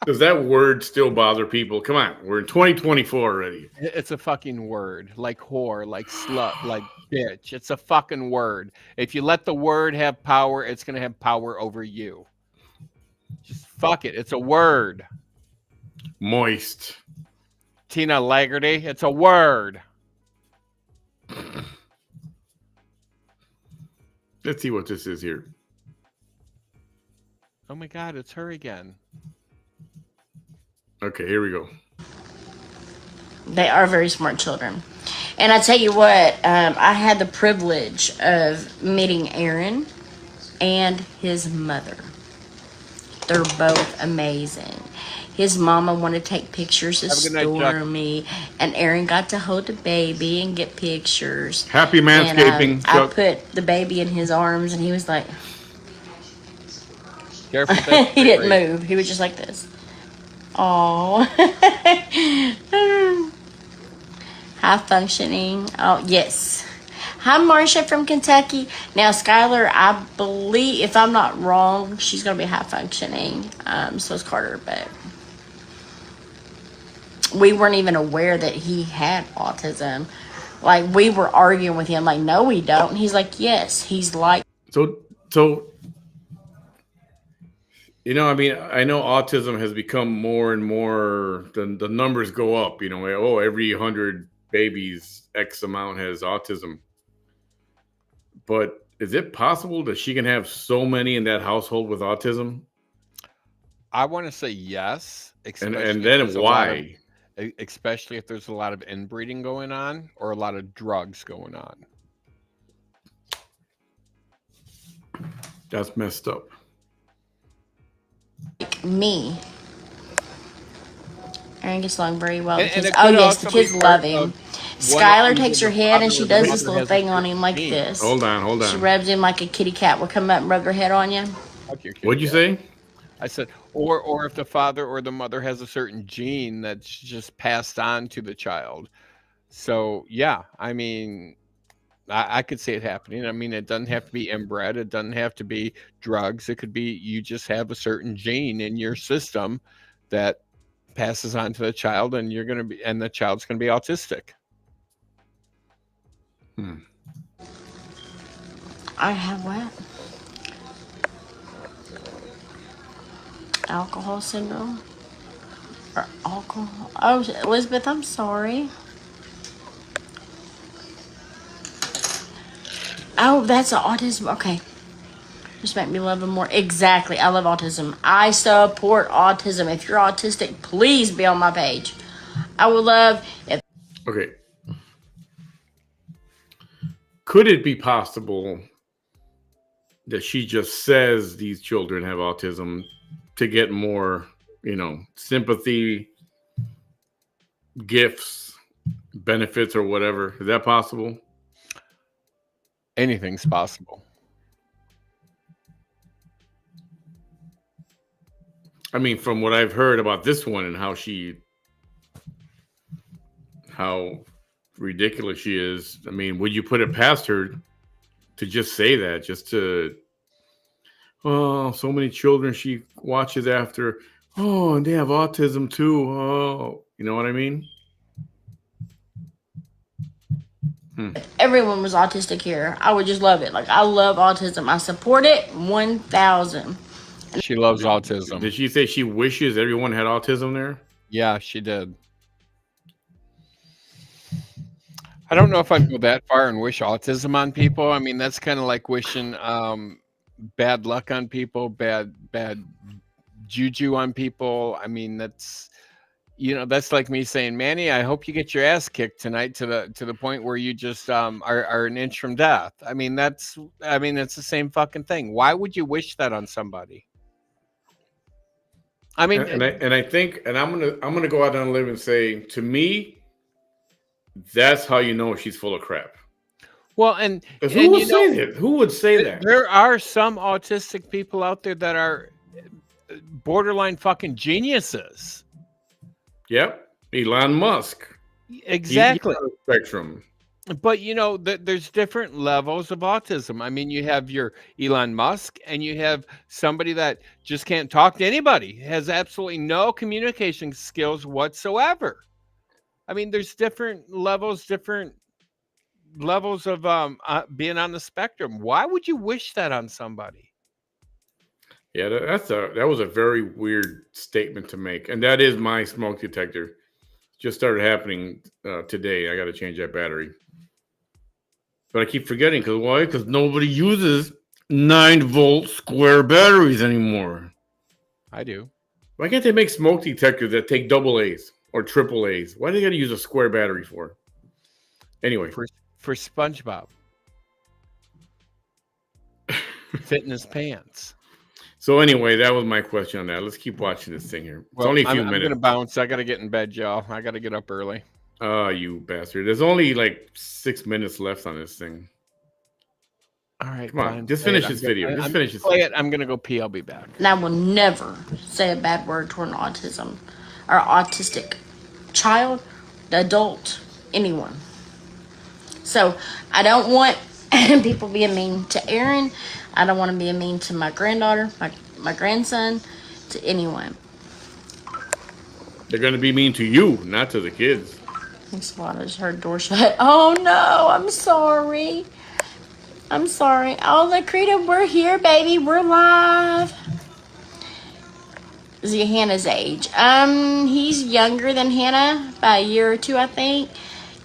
Does that word still bother people? Come on, we're in 2024 already. It's a fucking word, like whore, like slut, like bitch. It's a fucking word. If you let the word have power, it's going to have power over you. Just fuck it. It's a word. Moist. Tina Lagarty, it's a word. Let's see what this is here. Oh my God, it's her again. Okay, here we go. They are very smart children. And I tell you what, I had the privilege of meeting Aaron and his mother. They're both amazing. His mama wanted to take pictures of Stormy, and Aaron got to hold the baby and get pictures. Happy manscaping. And I put the baby in his arms, and he was like, Careful. he didn't move. He was just like this. Oh. High functioning. Oh, yes. Hi, Marcia from Kentucky. Now, Skylar, I believe, if I'm not wrong, she's going to be high functioning. So is Carter, but we weren't even aware that he had autism. Like, we were arguing with him, like, no, we don't. And he's like, yes, he's like. So, I mean, I know autism has become more and more, the numbers go up, every 100 babies, X amount has autism. But is it possible that she can have so many in that household with autism? I want to say yes. And then why? Especially if there's a lot of inbreeding going on or a lot of drugs going on. That's messed up. Me. Aaron gets along very well. Yes, the kids love him. Skylar takes her head and she does this little thing on him like this. Hold on. She rubs him like a kitty cat will come up and rub her head on you. What'd you say? I said, or if the father or the mother has a certain gene that's just passed on to the child. So yeah, I mean, I could see it happening. I mean, it doesn't have to be inbred. It doesn't have to be drugs. It could be you just have a certain gene in your system that passes on to the child, and the child's gonna be autistic. I have what? Alcohol syndrome? Or alcohol? Oh, Elizabeth, I'm sorry. Oh, that's autism. Okay. Just make me love him more. Exactly. I love autism. I support autism. If you're autistic, please be on my page. I would love if. Okay. Could it be possible that she just says these children have autism to get more, sympathy, gifts, benefits, or whatever? Is that possible? Anything's possible. I mean, from what I've heard about this one and how ridiculous she is, I mean, would you put it past her to just say that, just to, oh, so many children she watches after, oh, and they have autism too, oh, you know what I mean? Everyone was autistic here, I would just love it. Like, I love autism. I support it 1,000. She loves autism. Did she say she wishes everyone had autism there? Yeah, she did. I don't know if I'd go that far and wish autism on people. I mean, that's kind of like wishing bad luck on people, bad juju on people. I mean, that's like me saying, Manny, I hope you get your ass kicked tonight to the point where you just are an inch from death. I mean, it's the same fucking thing. Why would you wish that on somebody? I mean, and I think, and I'm gonna go out on a limb and say, to me, that's how you know she's full of crap. Well, and who would say that? Who would say that? There are some autistic people out there that are borderline fucking geniuses. Yep, Elon Musk. Exactly. He's on the spectrum. But there's different levels of autism. I mean, you have your Elon Musk, and you have somebody that just can't talk to anybody, has absolutely no communication skills whatsoever. I mean, there's different levels of being on the spectrum. Why would you wish that on somebody? Yeah, that was a very weird statement to make, and that is my smoke detector. Just started happening today. I got to change that battery. But I keep forgetting. Because why? Because nobody uses 9-volt square batteries anymore. I do. Why can't they make smoke detectors that take double A's or triple A's? Why do they got to use a square battery for? Anyway. For SpongeBob. Fit in his pants. So anyway, that was my question on that. Let's keep watching this thing here. It's only a few minutes. I'm going to bounce. I got to get in bed, y'all. I got to get up early. Oh, you bastard. There's only like 6 minutes left on this thing. All right. Come on. Just finish this video. Just finish this. Play it. I'm going to go pee. I'll be back. And I will never say a bad word toward an autism or autistic child, adult, anyone. So I don't want people being mean to Aaron. I don't want to be mean to my granddaughter, my grandson, to anyone. They're going to be mean to you, not to the kids. Thanks a lot. I just heard door shut. Oh no, I'm sorry. I'm sorry. Oh, Lakrita, we're here, baby. We're live. Is he Hannah's age? He's younger than Hannah by a year or two, I think.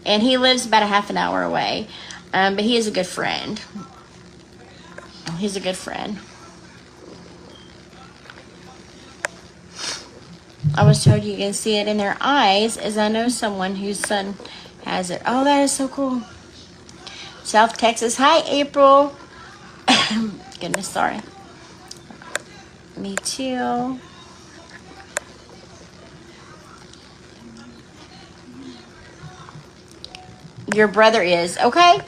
And he lives about a half an hour away. But he is a good friend. He's a good friend. I was told you can see it in their eyes, as I know someone whose son has it. Oh, that is so cool. South Texas. Hi, April. Goodness, sorry. Me too. Your brother is. Okay.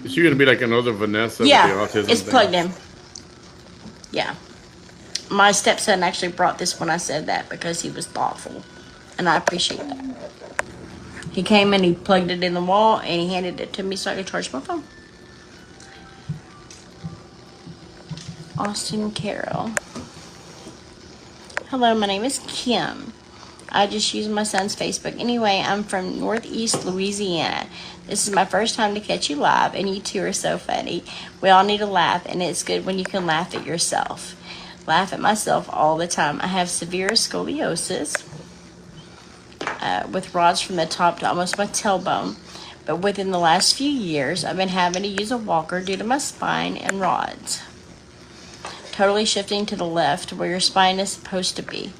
Is she going to be like another Vanessa Yeah, with the autism it's thing? plugged in. Yeah. My stepson actually brought this when I said that because he was thoughtful. And I appreciate that. He came and he plugged it in the wall and he handed it to me so I could charge my phone. Austin Carroll. Hello, my name is Kim. I just use my son's Facebook. Anyway, I'm from Northeast Louisiana. This is my first time to catch you live, and you two are so funny. We all need to laugh, and it's good when you can laugh at yourself. Laugh at myself all the time. I have severe scoliosis with rods from the top to almost my tailbone. But within the last few years, I've been having to use a walker due to my spine and rods. Totally shifting to the left where your spine is supposed to be.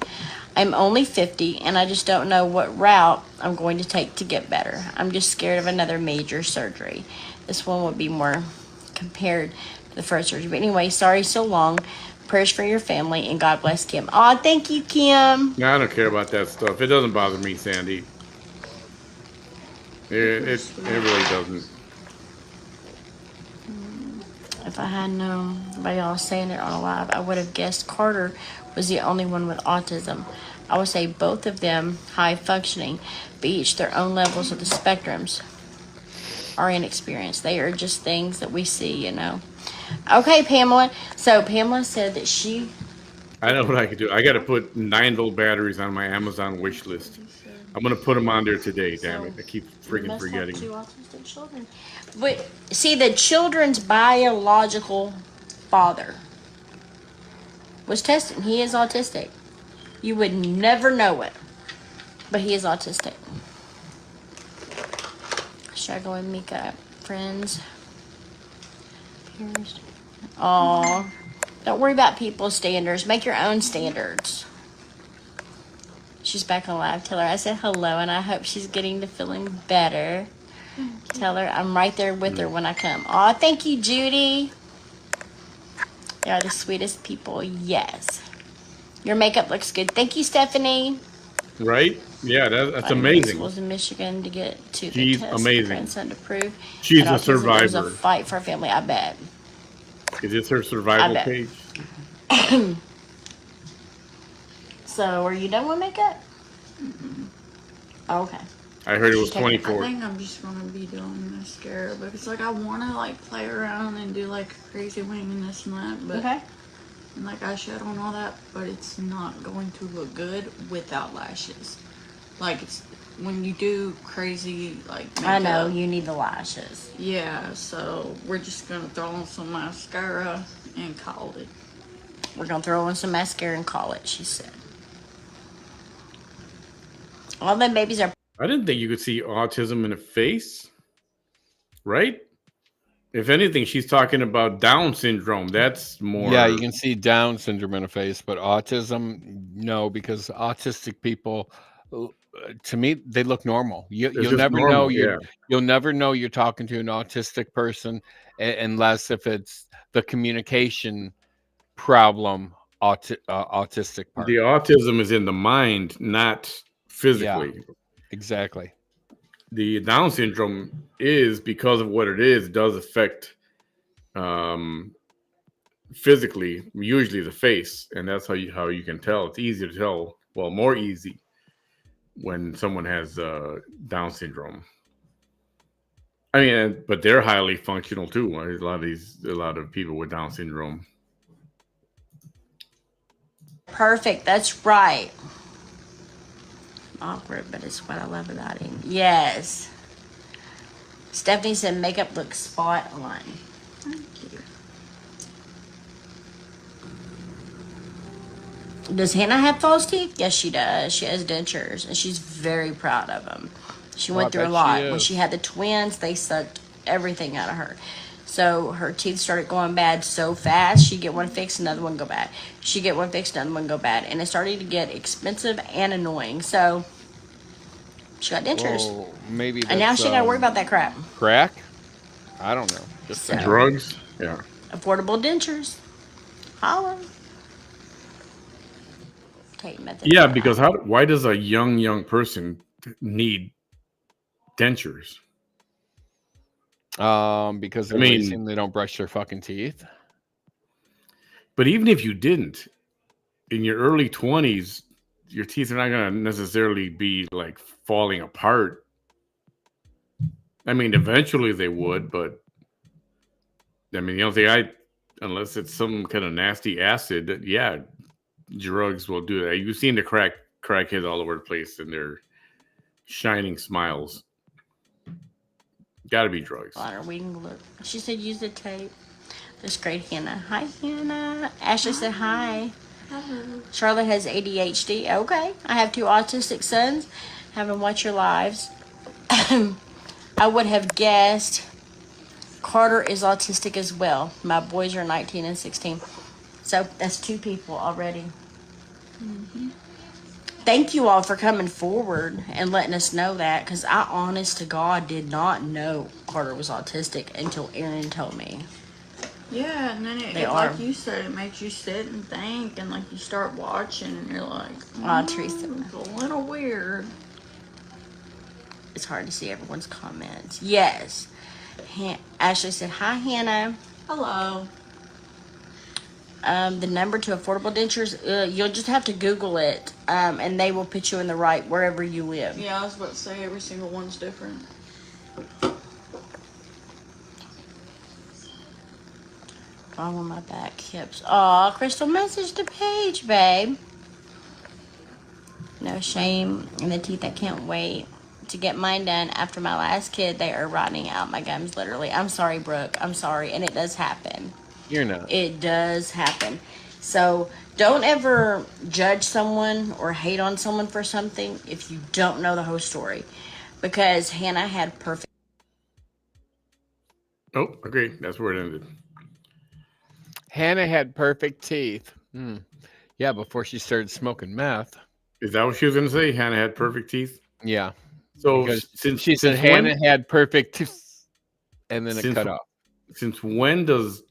I'm only 50 and I just don't know what route I'm going to take to get better. I'm just scared of another major surgery. This one would be more compared to the first surgery. But anyway, sorry so long. Prayers for your family and God bless Kim. Aw, thank you, Kim. No, I don't care about that stuff. It doesn't bother me, Sandy. It really doesn't. If I had known by y'all saying it on a live, I would have guessed Carter was the only one with autism. I would say both of them high functioning, but each their own levels of the spectrums are inexperienced. They are just things that we see, you know. Okay, Pamela. So Pamela said that she. I know what I could do. I got to put 9-volt batteries on my Amazon wish list. I'm gonna put them on there today. Damn it! I keep freaking forgetting. Two autistic children. But see, the children's biological father was tested. He is autistic. You would never know it, but he is autistic. Should I go and make up friends? Oh, don't worry about people's standards. Make your own standards. She's back on live. Tell her I said hello and I hope she's getting to feeling better. Tell her I'm right there with her when I come. Aw, thank you, Judy. Y'all the sweetest people. Yes. Your makeup looks good. Thank you, Stephanie. Right? Yeah, that's amazing. Was in Michigan to get to She's the test. amazing. Grandson to prove. She's that a autism is a survivor. fight for our family. I bet. Is this her survival bet. page? So, are you done with makeup? Okay. I heard it was I 24. think I'm just gonna be doing mascara because like I wanna like play around and do like a crazy wing and this and that, but Okay. and like eyeshadow and all that, but it's not going to look good without lashes. Like it's when you do crazy like makeup. I know you need the lashes. Yeah, so we're just gonna throw on some mascara and call it. We're gonna throw in some mascara and call it. She said. All them babies are. I didn't think you could see autism in a face, right? If anything, she's talking about Down syndrome. That's more. Yeah, you can see Down syndrome in a face, but autism, no, because autistic people, to me, they look normal. You'll just never normal, know yeah. you'll never know you're talking to an autistic person unless if it's the communication problem, autistic part. The autism is in the mind, not physically. Yeah, exactly. The Down syndrome is because of what it is, does affect physically, usually the face, and that's how you can tell. It's easy to tell. Well, more easy when someone has Down syndrome. I mean, but they're highly functional too. A lot of people with Down syndrome. Perfect. That's right. Awkward, but it's what I love about him. Yes. Stephanie said makeup looks spot on. Thank you. Does Hannah have false teeth? Yes, she does. She has dentures, and she's very proud of them. She went through a lot. When she had the twins, they sucked everything out of her. So her teeth started going bad so fast. She'd get one fixed, another one go bad. She'd get one fixed, another one go bad. And it started to get expensive and annoying. So she got dentures. Oh, maybe. And now she got to worry about that crap. Crack? I don't know. Just So- Drugs? Yeah. Affordable dentures. Holla. Okay, method. Yeah, because why does a young person need dentures? Because they're I mean- lazy and they don't brush their fucking teeth. But even if you didn't, in your early 20s, your teeth are not going to necessarily be like falling apart. I mean, eventually they would, but I mean, the only thing unless it's some kind of nasty acid, yeah, drugs will do that. You've seen the crack crackheads all over the place and their shining smiles. Gotta be drugs. On her wing look. She said use the tape. That's great, Hannah. Hi, Hannah. Ashley said hi. Hello. Charlotte has ADHD. Okay. I have 2 autistic sons. Haven't watched your lives. I would have guessed Carter is autistic as well. My boys are 19 and 16. So that's 2 people already. Thank you all for coming forward and letting us know that, because I, honest to God, did not know Carter was autistic until Aaron told me. Yeah, and then They like are. you said, it makes you sit and think, and like you start watching, and you're like, Teresa. it's a little weird. It's hard to see everyone's comments. Yes. Ashley said, hi, Hannah. Hello. The number to affordable dentures, you'll just have to Google it, and they will put you in the right wherever you live. Yeah, I was about to say every single one's different. Wrong on my back hips. Aw, Crystal messaged the page, babe. No shame in the teeth. I can't wait to get mine done. After my last kid, they are rotting out my gums, literally. I'm sorry, Brooke. I'm sorry. And it does happen. You're not. It does happen. So don't ever judge someone or hate on someone for something if you don't know the whole story. Because Hannah had perfect. Oh, okay. That's where it ended. Hannah had perfect teeth. Yeah, before she started smoking meth. Is that what she was going to say? Hannah had perfect teeth? Yeah. So Because since she said since Hannah when, had perfect teeth, and then it since, cut off. since when does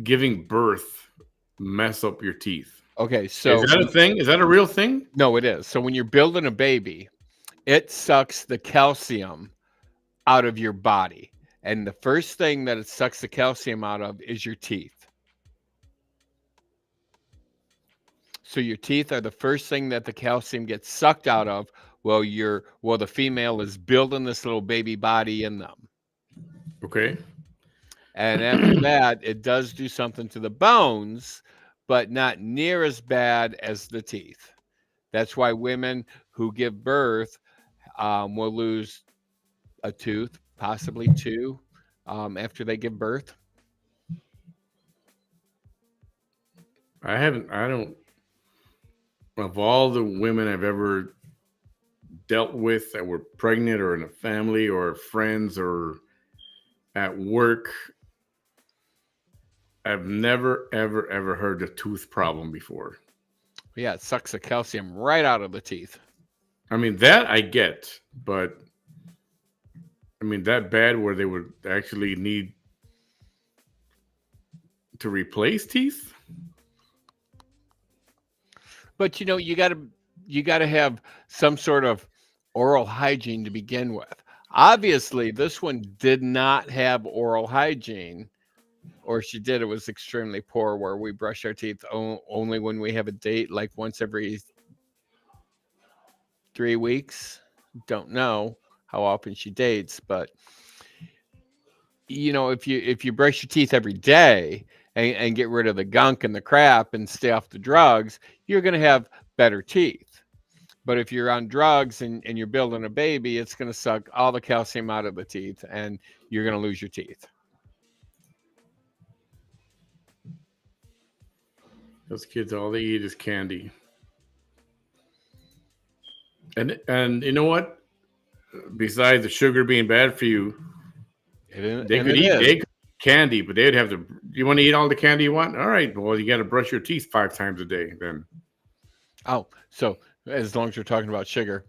giving birth mess up your teeth? Okay, so Is that a thing? Is that a real thing? no, it is. So when you're building a baby, it sucks the calcium out of your body. And the first thing that it sucks the calcium out of is your teeth. So your teeth are the first thing that the calcium gets sucked out of while the female is building this little baby body in them. Okay. And after that, it does do something to the bones, but not near as bad as the teeth. That's why women who give birth will lose a tooth, possibly 2, after they give birth. I don't, of all the women I've ever dealt with that were pregnant or in a family or friends or at work, I've never, ever, ever heard a tooth problem before. Yeah, it sucks the calcium right out of the teeth. I mean, that I get, but I mean, that bad where they would actually need to replace teeth? But you gotta have some sort of oral hygiene to begin with. Obviously, this one did not have oral hygiene, or she did. It was extremely poor, where we brush our teeth only when we have a date, like once every 3 weeks. Don't know how often she dates, but if you brush your teeth every day and get rid of the gunk and the crap and stay off the drugs, you're going to have better teeth. But if you're on drugs and you're building a baby, it's going to suck all the calcium out of the teeth, and you're going to lose your teeth. Those kids, all they eat is candy. And you know what? Besides the sugar being bad for you, they could eat candy, but they'd have to. You want to eat all the candy you want? All right. Well, you got to brush your teeth 5 times a day then. Oh, so as long as you're talking about sugar,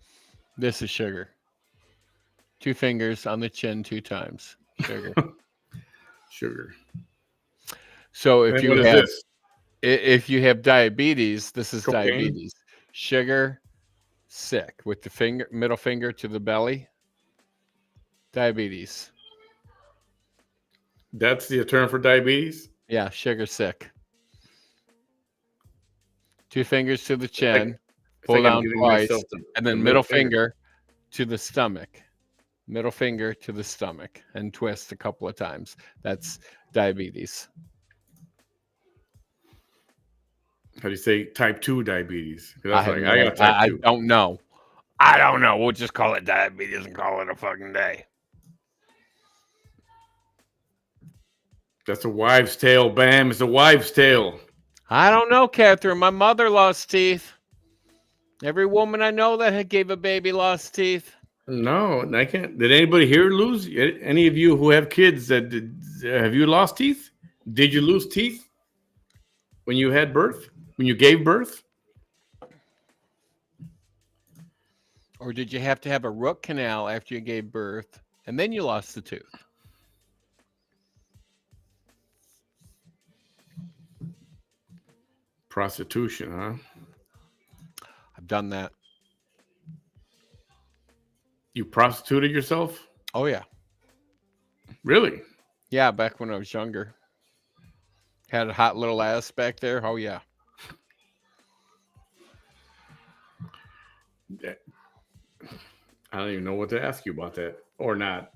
this is sugar. 2 fingers on the chin 2 times. Sugar. Sugar. So And what is this? if you have diabetes, this is Cocaine? diabetes. Sugar, sick. With the middle finger to the belly. Diabetes. That's the term for diabetes? Yeah, sugar sick. 2 fingers to the chin, pull like I'm down giving twice, myself and the then middle finger to the stomach. Middle finger to the stomach, and twist a couple of times. That's diabetes. how do you say, type 2 diabetes? 'Cause I that's have like, no. I got type I 2. don't know. I don't know. We'll just call it diabetes and call it a fucking day. That's a wives' tale, Bam. It's a wives' tale. I don't know, Catherine. My mother lost teeth. Every woman I know that had gave a baby lost teeth. No, I can't. Did anybody here lose? Any of you who have kids have you lost teeth? Did you lose teeth when you had birth? When you gave birth? Or did you have to have a root canal after you gave birth and then you lost the tooth? Prostitution, huh? I've done that. You prostituted yourself? Oh, yeah. Really? Yeah, back when I was younger. Had a hot little ass back there. Oh, yeah. I don't even know what to ask you about that or not.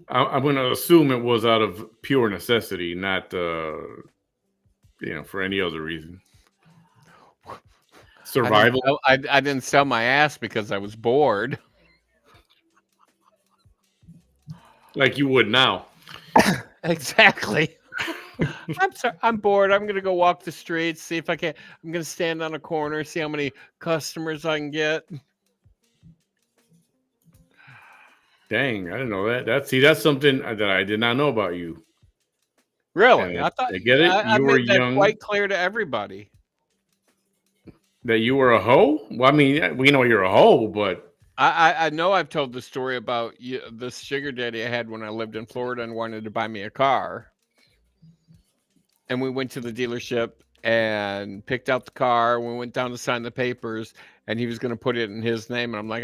I'm going to assume it was out of pure necessity, not for any other reason. Survival. I didn't sell my ass because I was bored. Like you would now. Exactly. I'm sorry. I'm bored. I'm gonna go walk the streets, see if I can. I'm gonna stand on a corner, see how many customers I can get. Dang, I didn't know that. That's something that I did not know about you. Really? And I thought I get it. I You were made that young. quite clear to everybody. That you were a hoe? Well, I mean, we know you're a hoe, but I know I've told the story about this sugar daddy I had when I lived in Florida and wanted to buy me a car. And we went to the dealership and picked out the car. We went down to sign the papers, and he was going to put it in his name. And I'm like,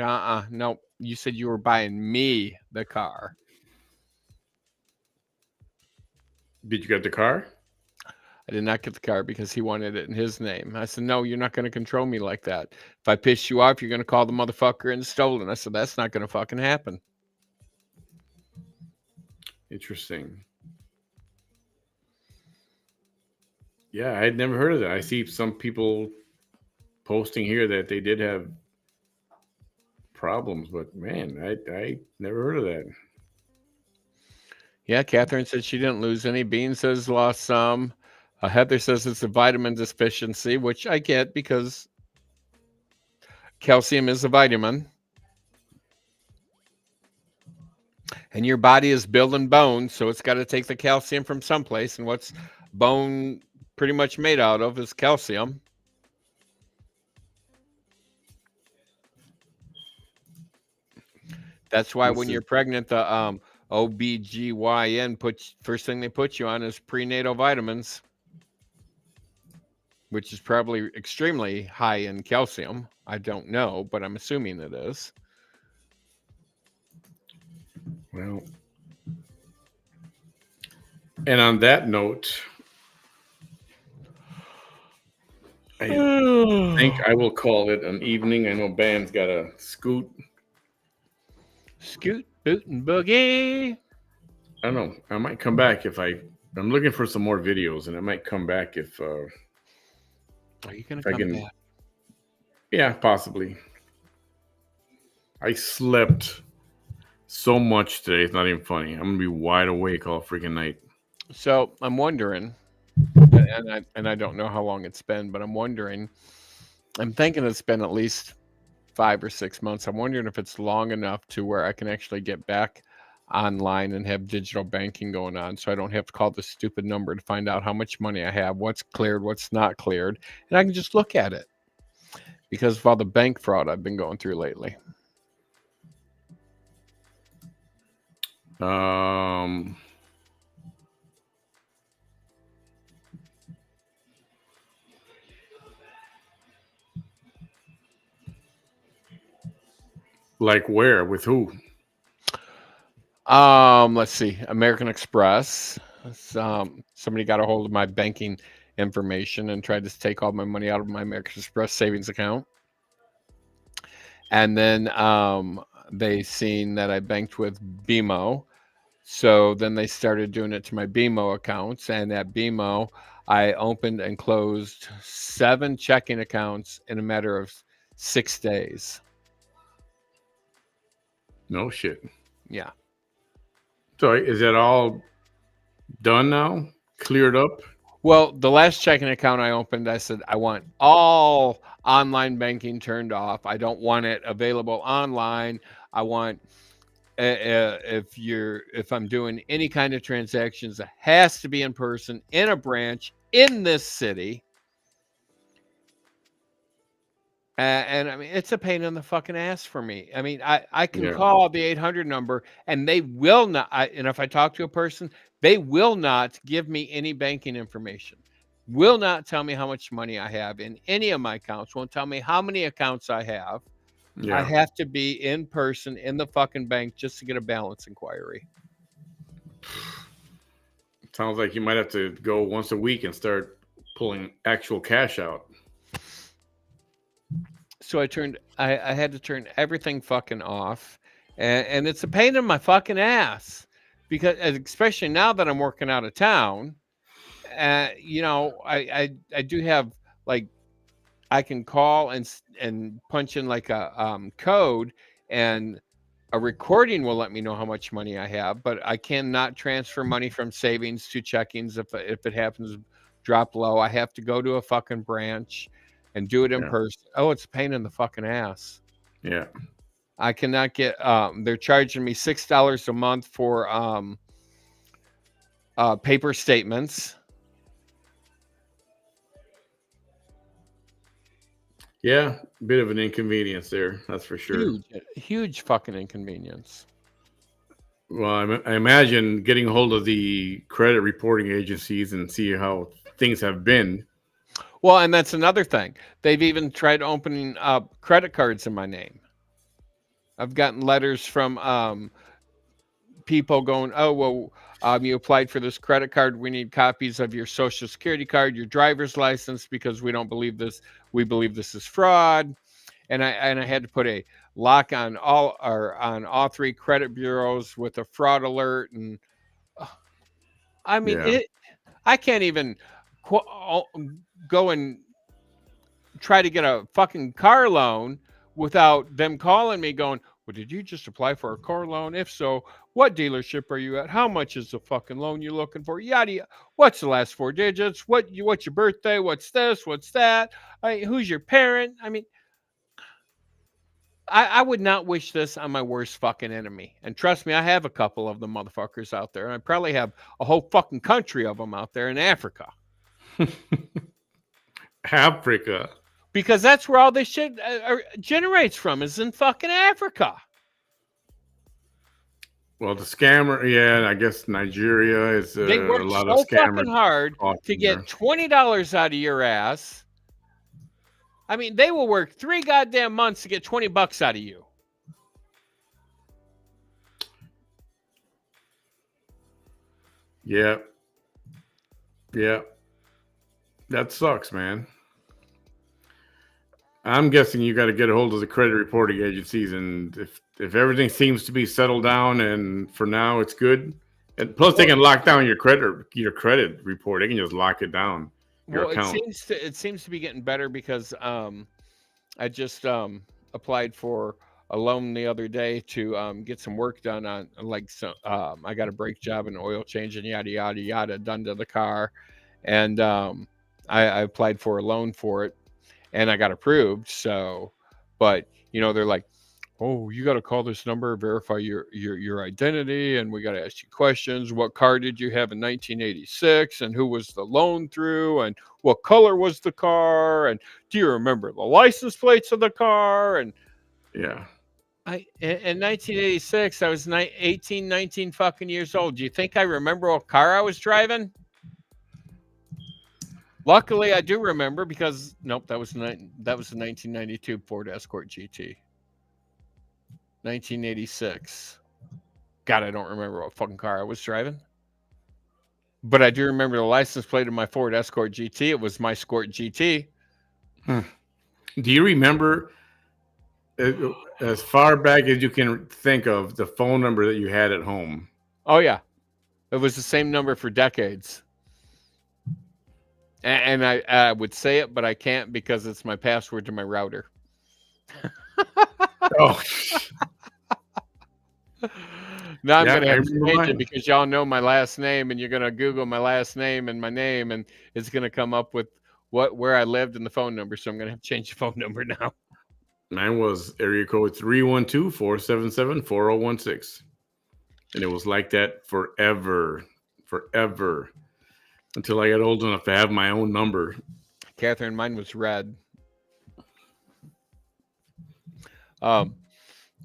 no, you said you were buying me the car. did you get the car? I did not get the car because he wanted it in his name. I said, no, you're not going to control me like that. If I piss you off, you're going to call the motherfucker and stolen. I said, that's not going to fucking happen. Interesting. Yeah, I had never heard of that. I see some people posting here that they did have problems, but man, I never heard of that. Yeah, Catherine said she didn't lose any. Bean says lost some. Heather says it's a vitamin deficiency, which I get because calcium is a vitamin. And your body is building bone, so it's got to take the calcium from someplace. And what's bone pretty much made out of is calcium. That's why when you're pregnant, the OBGYN first thing they put you on is prenatal vitamins, which is probably extremely high in calcium. I don't know, but I'm assuming it is. Well, and on that note, I think I will call it an evening. I know Bam's got a scoot. Scoot, boot, and boogie. I don't know. I might come back I'm looking for some more videos, and I might come back if. Are you gonna come back? Yeah, possibly. I slept so much today. It's not even funny. I'm gonna be wide awake all freaking night. So I'm wondering, and I don't know how long it's been, but I'm wondering. I'm thinking it's been at least 5 or 6 months. I'm wondering if it's long enough to where I can actually get back online and have digital banking going on, so I don't have to call this stupid number to find out how much money I have, what's cleared, what's not cleared, and I can just look at it because of all the bank fraud I've been going through lately. Like where? With who? Let's see. American Express. Somebody got a hold of my banking information and tried to take all my money out of my American Express savings account. And then they seen that I banked with BMO. So then they started doing it to my BMO accounts, and at BMO, I opened and closed 7 checking accounts in a matter of 6 days. No shit. Yeah. So is that all done now? Cleared up? Well, the last checking account I opened, I said I want all online banking turned off. I don't want it available online. I want if I'm doing any kind of transactions, it has to be in person in a branch in this city. And I mean, it's a pain in the fucking ass for me. I mean, I can call the 800 number and they will not. And if I talk to a person, they will not give me any banking information. Will not tell me how much money I have in any of my accounts. Won't tell me how many accounts I have. I have to be in person in the fucking bank just to get a balance inquiry. Sounds like you might have to go once a week and start pulling actual cash out. So I had to turn everything fucking off, and it's a pain in my fucking ass because especially now that I'm working out of town, you know, I do have like I can call and punch in like a code, and a recording will let me know how much money I have, but I cannot transfer money from savings to checkings if it happens to drop low. I have to go to a fucking branch and do it in person. Oh, it's a pain in the fucking ass. Yeah. I cannot get they're charging me $6 a month for paper statements. Yeah, bit of an inconvenience there, that's for sure. Huge fucking inconvenience. Well, I imagine getting a hold of the credit reporting agencies and see how things have been. Well, and that's another thing. They've even tried opening up credit cards in my name. I've gotten letters from people going, "Oh, well, you applied for this credit card. We need copies of your social security card, your driver's license, because we don't believe this. We believe this is fraud." And I had to put a lock on all 3 credit bureaus with a fraud alert. And I mean, I can't even go and try to get a fucking car loan without them calling me going, "Well, did you just apply for a car loan? If so, what dealership are you at? How much is the fucking loan you're looking for? Yada yada. What's the last 4 digits? What's your birthday? What's this? What's that? Who's your parent?" I mean, I would not wish this on my worst fucking enemy. And trust me, I have a couple of the motherfuckers out there. And I probably have a whole fucking country of them out there in Africa. Africa. Because that's where all this shit generates from, is in fucking Africa. Well, the scammer, I guess Nigeria is they work a lot so of scammers fucking hard to get $20 out of your ass. I mean, they will work 3 goddamn months to get $20 out of you. Yeah. That sucks, man. I'm guessing you got to get a hold of the credit reporting agencies, and if everything seems to be settled down, and for now it's good, and plus they can lock down your credit report. They can just lock it down. Your account. It seems to be getting better because I just applied for a loan the other day to get some work done on I got a brake job and oil change and yada yada yada done to the car, and I applied for a loan for it. And I got approved. So, but you know, they're like, "Oh, you got to call this number, verify your identity, and we got to ask you questions. What car did you have in 1986, and who was the loan through, and what color was the car, and do you remember the license plates of the car?" And yeah, in 1986, I was 18, 19 fucking years old. Do you think I remember what car I was driving? Luckily, I do remember because that was the 1992 Ford Escort GT. 1986. God, I don't remember what fucking car I was driving. But I do remember the license plate of my Ford Escort GT. It was my Escort GT. Do you remember, as far back as you can think of, the phone number that you had at home? Oh yeah, it was the same number for decades. And I would say it, but I can't because it's my password to my router. Oh, Now I'm yeah, gonna I have to remember change it mine. because y'all know my last name, and you're gonna Google my last name and my name, and it's gonna come up with where I lived and the phone number. So I'm gonna have to change the phone number now. Mine was area code 312-477-4016. And it was like that forever. Forever. Until I got old enough to have my own number. Catherine, mine was red. Um,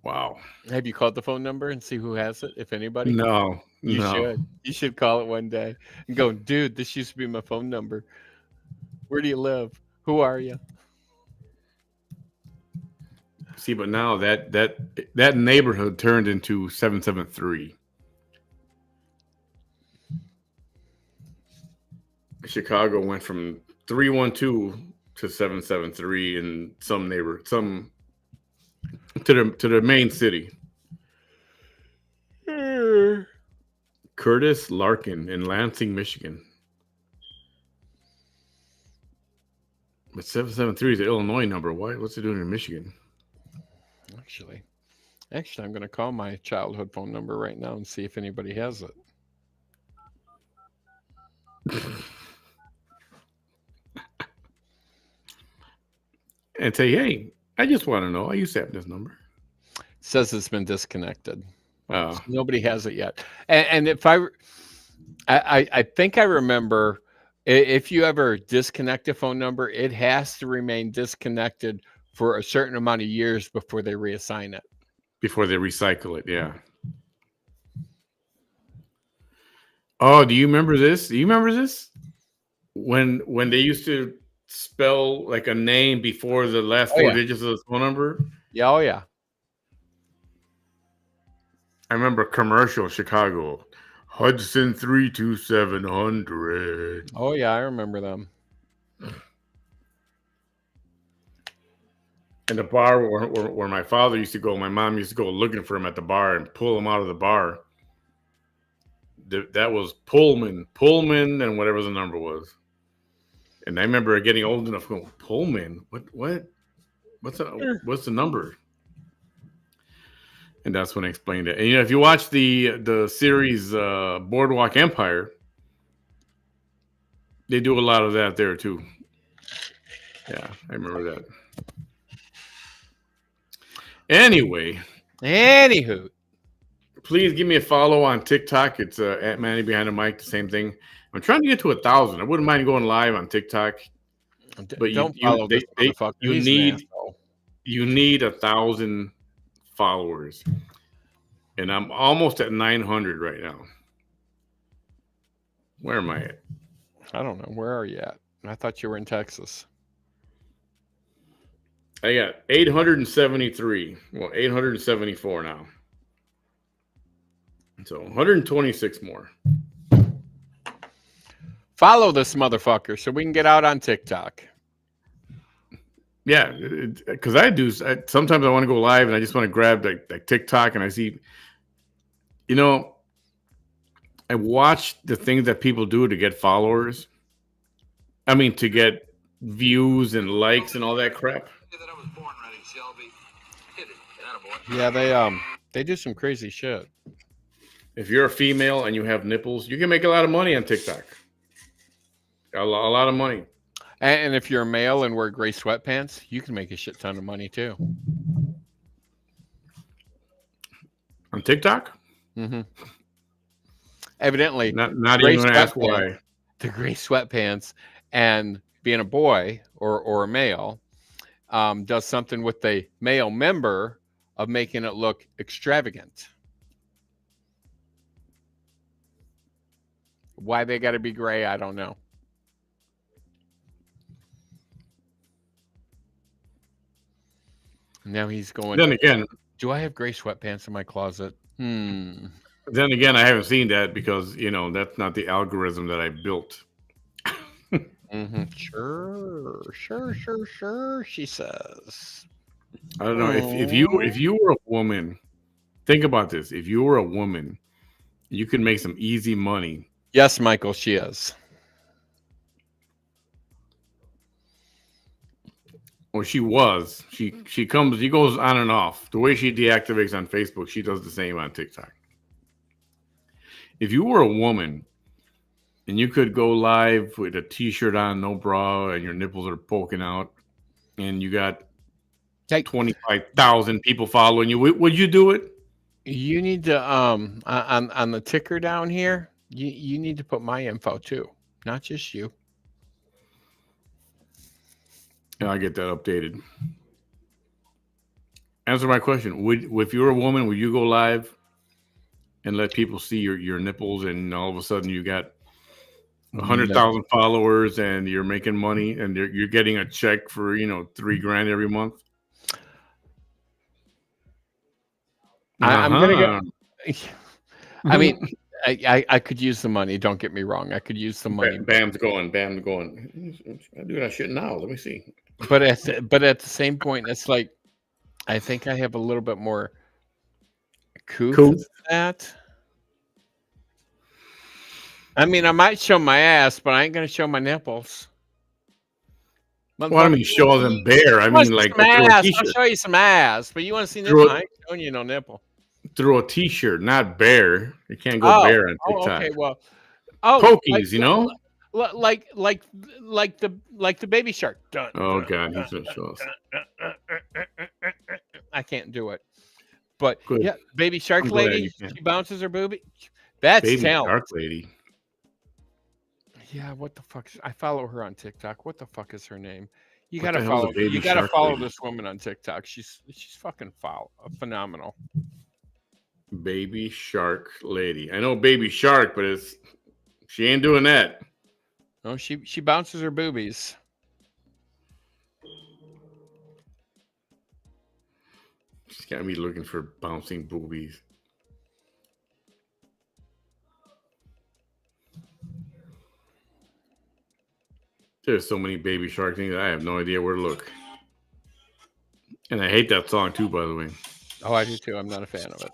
Wow. have you called the phone number and see who has it? If anybody, No, you no. should. You should call it one day and go, dude. This used to be my phone number. Where do you live? Who are you? See, but now that neighborhood turned into 773. Chicago went from 312 to 773 in some to the main city. Curtis Larkin in Lansing, Michigan. But 773 is an Illinois number. What's it doing in Michigan? Actually, I'm going to call my childhood phone number right now and see if anybody has it. And say, hey, I just want to know. I used to have this number. It says it's been disconnected. Oh. Nobody has it yet. And if I think I remember, if you ever disconnect a phone number, it has to remain disconnected for a certain amount of years before they reassign it. Before they recycle it, yeah. Oh, do you remember this? Do you remember this? When they used to spell like a name before the last four digits of the phone number? Yeah, oh yeah. I remember commercial Chicago. Hudson 32700. Oh yeah, I remember them. And the bar where my father used to go, my mom used to go looking for him at the bar and pull him out of the bar. That was Pullman, and whatever the number was. And I remember getting old enough going, Pullman? What's the number? And that's when I explained it. And if you watch the series Boardwalk Empire, they do a lot of that there too. Yeah, I remember that. Anywho, please give me a follow on TikTok. It's at Manny Behind the Mic. The same thing. I'm trying to get to 1,000. I wouldn't mind going live on TikTok. But don't follow this motherfucker. You need 1,000 followers, and I'm almost at 900 right now. Where am I at? I don't know. Where are you at? I thought you were in Texas. I got 873. Well, 874 now. So 126 more. Follow this motherfucker so we can get out on TikTok. Yeah, because sometimes I want to go live and I just want to grab like TikTok and I see, I watch the things that people do to get followers. I mean, to get views and likes and all that crap. Yeah, they do some crazy shit. If you're a female and you have nipples, you can make a lot of money on TikTok. A lot of money. And if you're a male and wear gray sweatpants, you can make a shit ton of money too. On TikTok? Mm-hmm. Evidently, not even going to ask why. The gray sweatpants and being a boy or a male does something with the male member of making it look extravagant. Why they got to be gray, I don't know. Now he's going. Then again, do I have gray sweatpants in my closet? Then again, I haven't seen that because that's not the algorithm that I built. Mm-hmm. Sure. She says. I don't know if you were a woman. Think about this: if you were a woman, You can make some easy money. Yes, Michael, she is. Well, she was. She goes on and off. The way she deactivates on Facebook, she does the same on TikTok. If you were a woman and you could go live with a t-shirt on, no bra, and your nipples are poking out, and you got 25,000 people following you, would you do it? You need to on the ticker down here. You need to put my info too, not just you. And I get that updated. Answer my question. If you were a woman, would you go live and let people see your nipples, and all of a sudden you got 100,000 followers and you're making money and you're getting a check for $3,000 every month? I'm gonna go. I mean, I could use the money. Don't get me wrong. I could use the money. Bam's going. I do that shit now. Let me see. But at the same point, it's like I think I have a little bit more couth than that. I mean, I might show my ass, but I ain't gonna show my nipples. Well, I mean, show them bare. I mean, like some ass. I'll show you some ass, but you want to see nipple? I ain't showing you no nipple. Through a t-shirt, not bare. You can't go bare on TikTok. Okay, well, pokies, like the baby shark. Dun, oh God, he's gonna show us. I can't do it, but Good. Yeah, baby shark lady. She bounces her boobie. That's baby talent. shark lady. Yeah, what the fuck? I follow her on TikTok. What the fuck is her name? You What gotta the hell's follow. a baby You gotta shark follow lady? this woman on TikTok. She's fucking phenomenal. Baby shark lady. I know baby shark, but she ain't doing that. No, she bounces her boobies. She's got me looking for bouncing boobies. There's so many baby shark things. I have no idea where to look. And I hate that song too, by the way. Oh, I do too. I'm not a fan of it.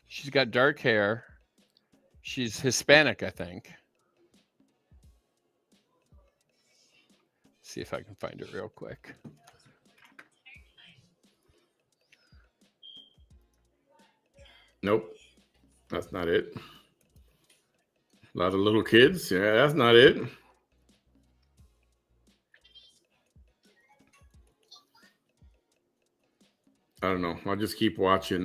She's got dark hair. She's Hispanic, I think. See if I can find it real quick. Nope. That's not it. A lot of little kids. Yeah, that's not it. I don't know. I'll just keep watching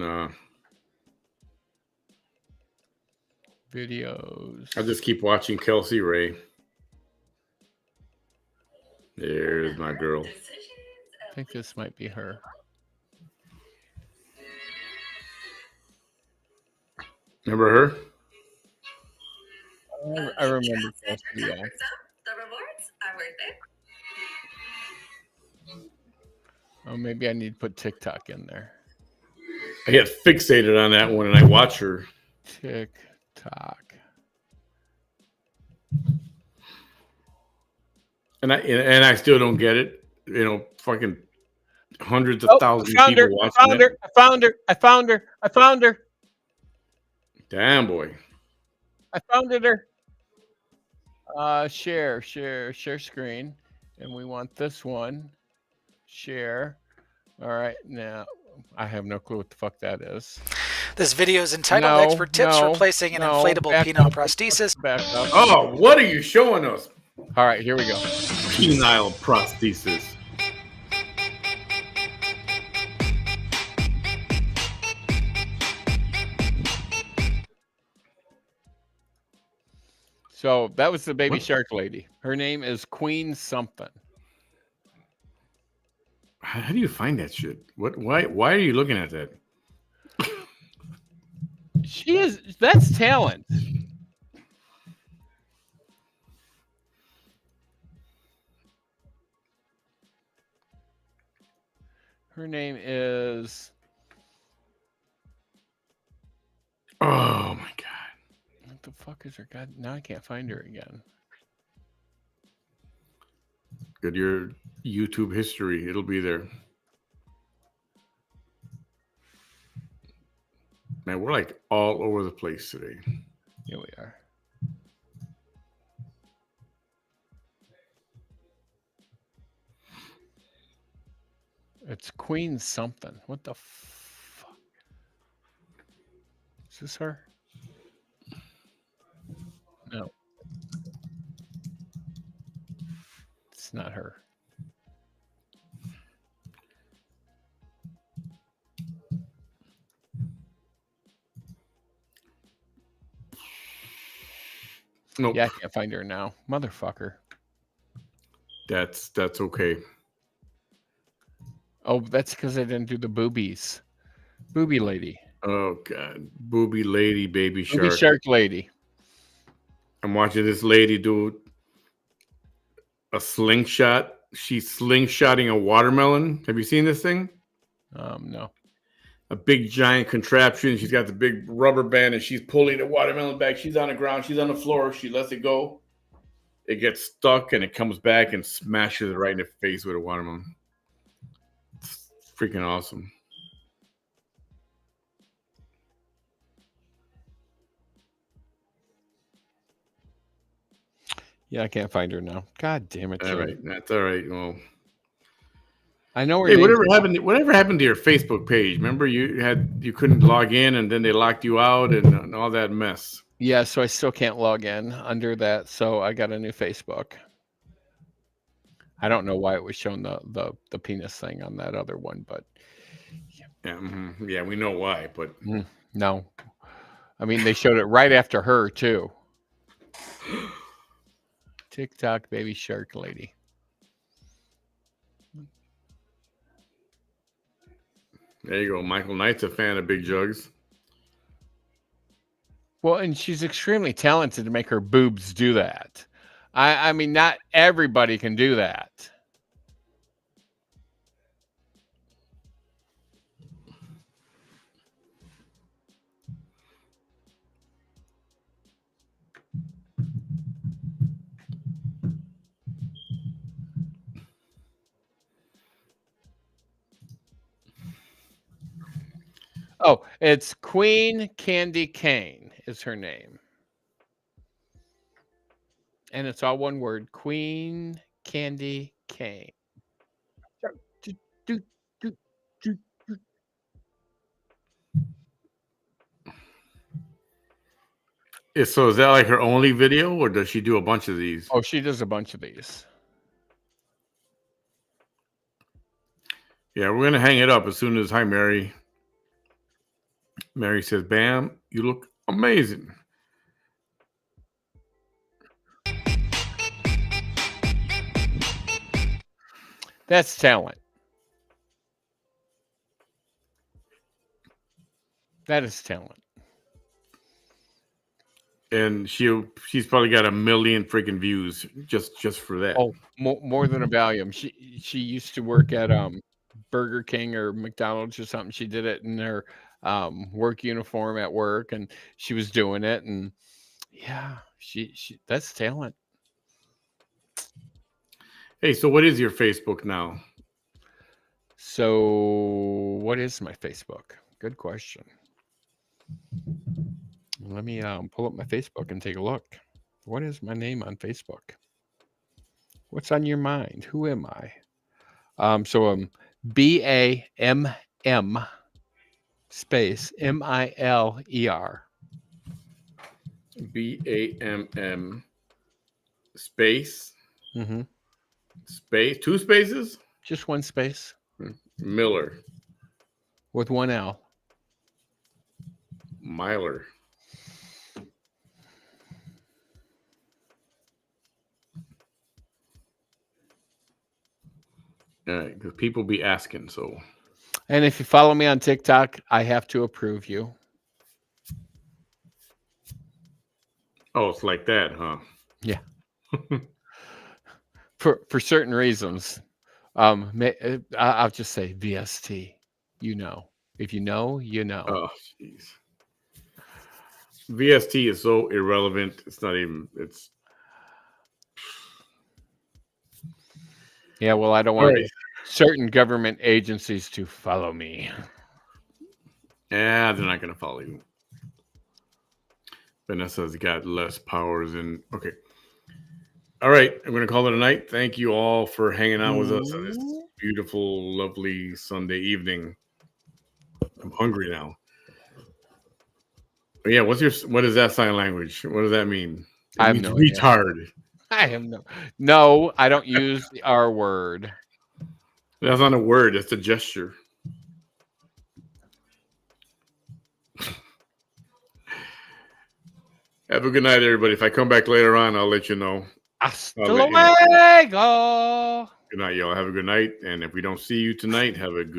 videos. I'll just keep watching Kelsey Ray. There's my girl. I think this might be her. Remember her? I remember Kelsey, yeah. The rewards are worth it. Oh, maybe I need to put TikTok in there. I get fixated on that one and I watch her. TikTok. And I still don't get it. Fucking hundreds of thousands of people watching it. I found her. Damn, boy. I found her. Share screen. And we want this one. Share. All right, now I have no clue what the fuck that is. This video is entitled Expert Tips for Replacing an Inflatable Penile Prosthesis. Back up. Oh, what are you showing us? All right, here we go. Penile prosthesis. So that was the baby shark lady. Her name is Queen something. How do you find that shit? Why are you looking at that? That's talent. Her name is. Oh my God. What the fuck is her god? Now I can't find her again. Good, your YouTube history. It'll be there. Man, we're like all over the place today. Here we are. It's Queen something. What the fuck? Is this her? No. It's not her. Nope. Yeah, I can't find her now. Motherfucker. That's okay. Oh, that's because I didn't do the boobies. Booby lady. Oh god, booby lady, baby shark. Booby shark lady. I'm watching this lady do a slingshot. She's slingshotting a watermelon. Have you seen this thing? No. A big giant contraption. She's got the big rubber band and she's pulling the watermelon back. She's on the ground. She's on the floor. She lets it go. It gets stuck and it comes back and smashes it right in the face with a watermelon. It's freaking awesome. Yeah, I can't find her now. God damn it. All right. That's all right. Well, I know her hey, name. whatever happened to your Facebook page? Remember you couldn't log in and then they locked you out and all that mess. Yeah, so I still can't log in under that. So I got a new Facebook. I don't know why it was showing the penis thing on that other one, but yeah, we know why, but no. I mean, they showed it right after her too. TikTok baby shark lady. There you go. Michael Knight's a fan of big jugs. Well, and she's extremely talented to make her boobs do that. I mean, not everybody can do that. Oh, it's Queen Candy Cane is her name. And it's all one word, Queen Candy Cane. So is that like her only video or does she do a bunch of these? Oh, she does a bunch of these. Yeah, we're gonna hang it up as soon as hi Mary. Mary says, Bam, you look amazing. That's talent. That is talent. And she's probably got 1 million freaking views just for that. Oh, more than a Valium. She used to work at Burger King or McDonald's or something. She did it in her work uniform at work, and she was doing it. And yeah, she that's talent. Hey, so what is your Facebook now? So what is my Facebook? Good question. Let me pull up my Facebook and take a look. What is my name on Facebook? What's on your mind? Who am I? So I'm BAMM space MILER. BAMM space. Mm-hmm. Space. 2 spaces? Just one space. Miller. With one L. Myler. Because people be asking, so. And if you follow me on TikTok, I have to approve you. Oh, it's like that, huh? Yeah. for certain reasons. I'll just say VST. You know. If you know, you know. Oh, jeez. VST is so irrelevant. It's not even. It's. Yeah, well, I don't want certain government agencies to follow me. Yeah, they're not gonna follow you. Vanessa's got less powers and okay. All right, I'm gonna call it a night. Thank you all for hanging out with us on this beautiful, lovely Sunday evening. I'm hungry now. But yeah, what is that sign language? What does that mean? It means retard. I have no. I don't use the R word. That's not a word. That's a gesture. Have a good night, everybody. If I come back later on, I'll let you know. Hasta luego. Good night, y'all. Have a good night. And if we don't see you tonight, have a good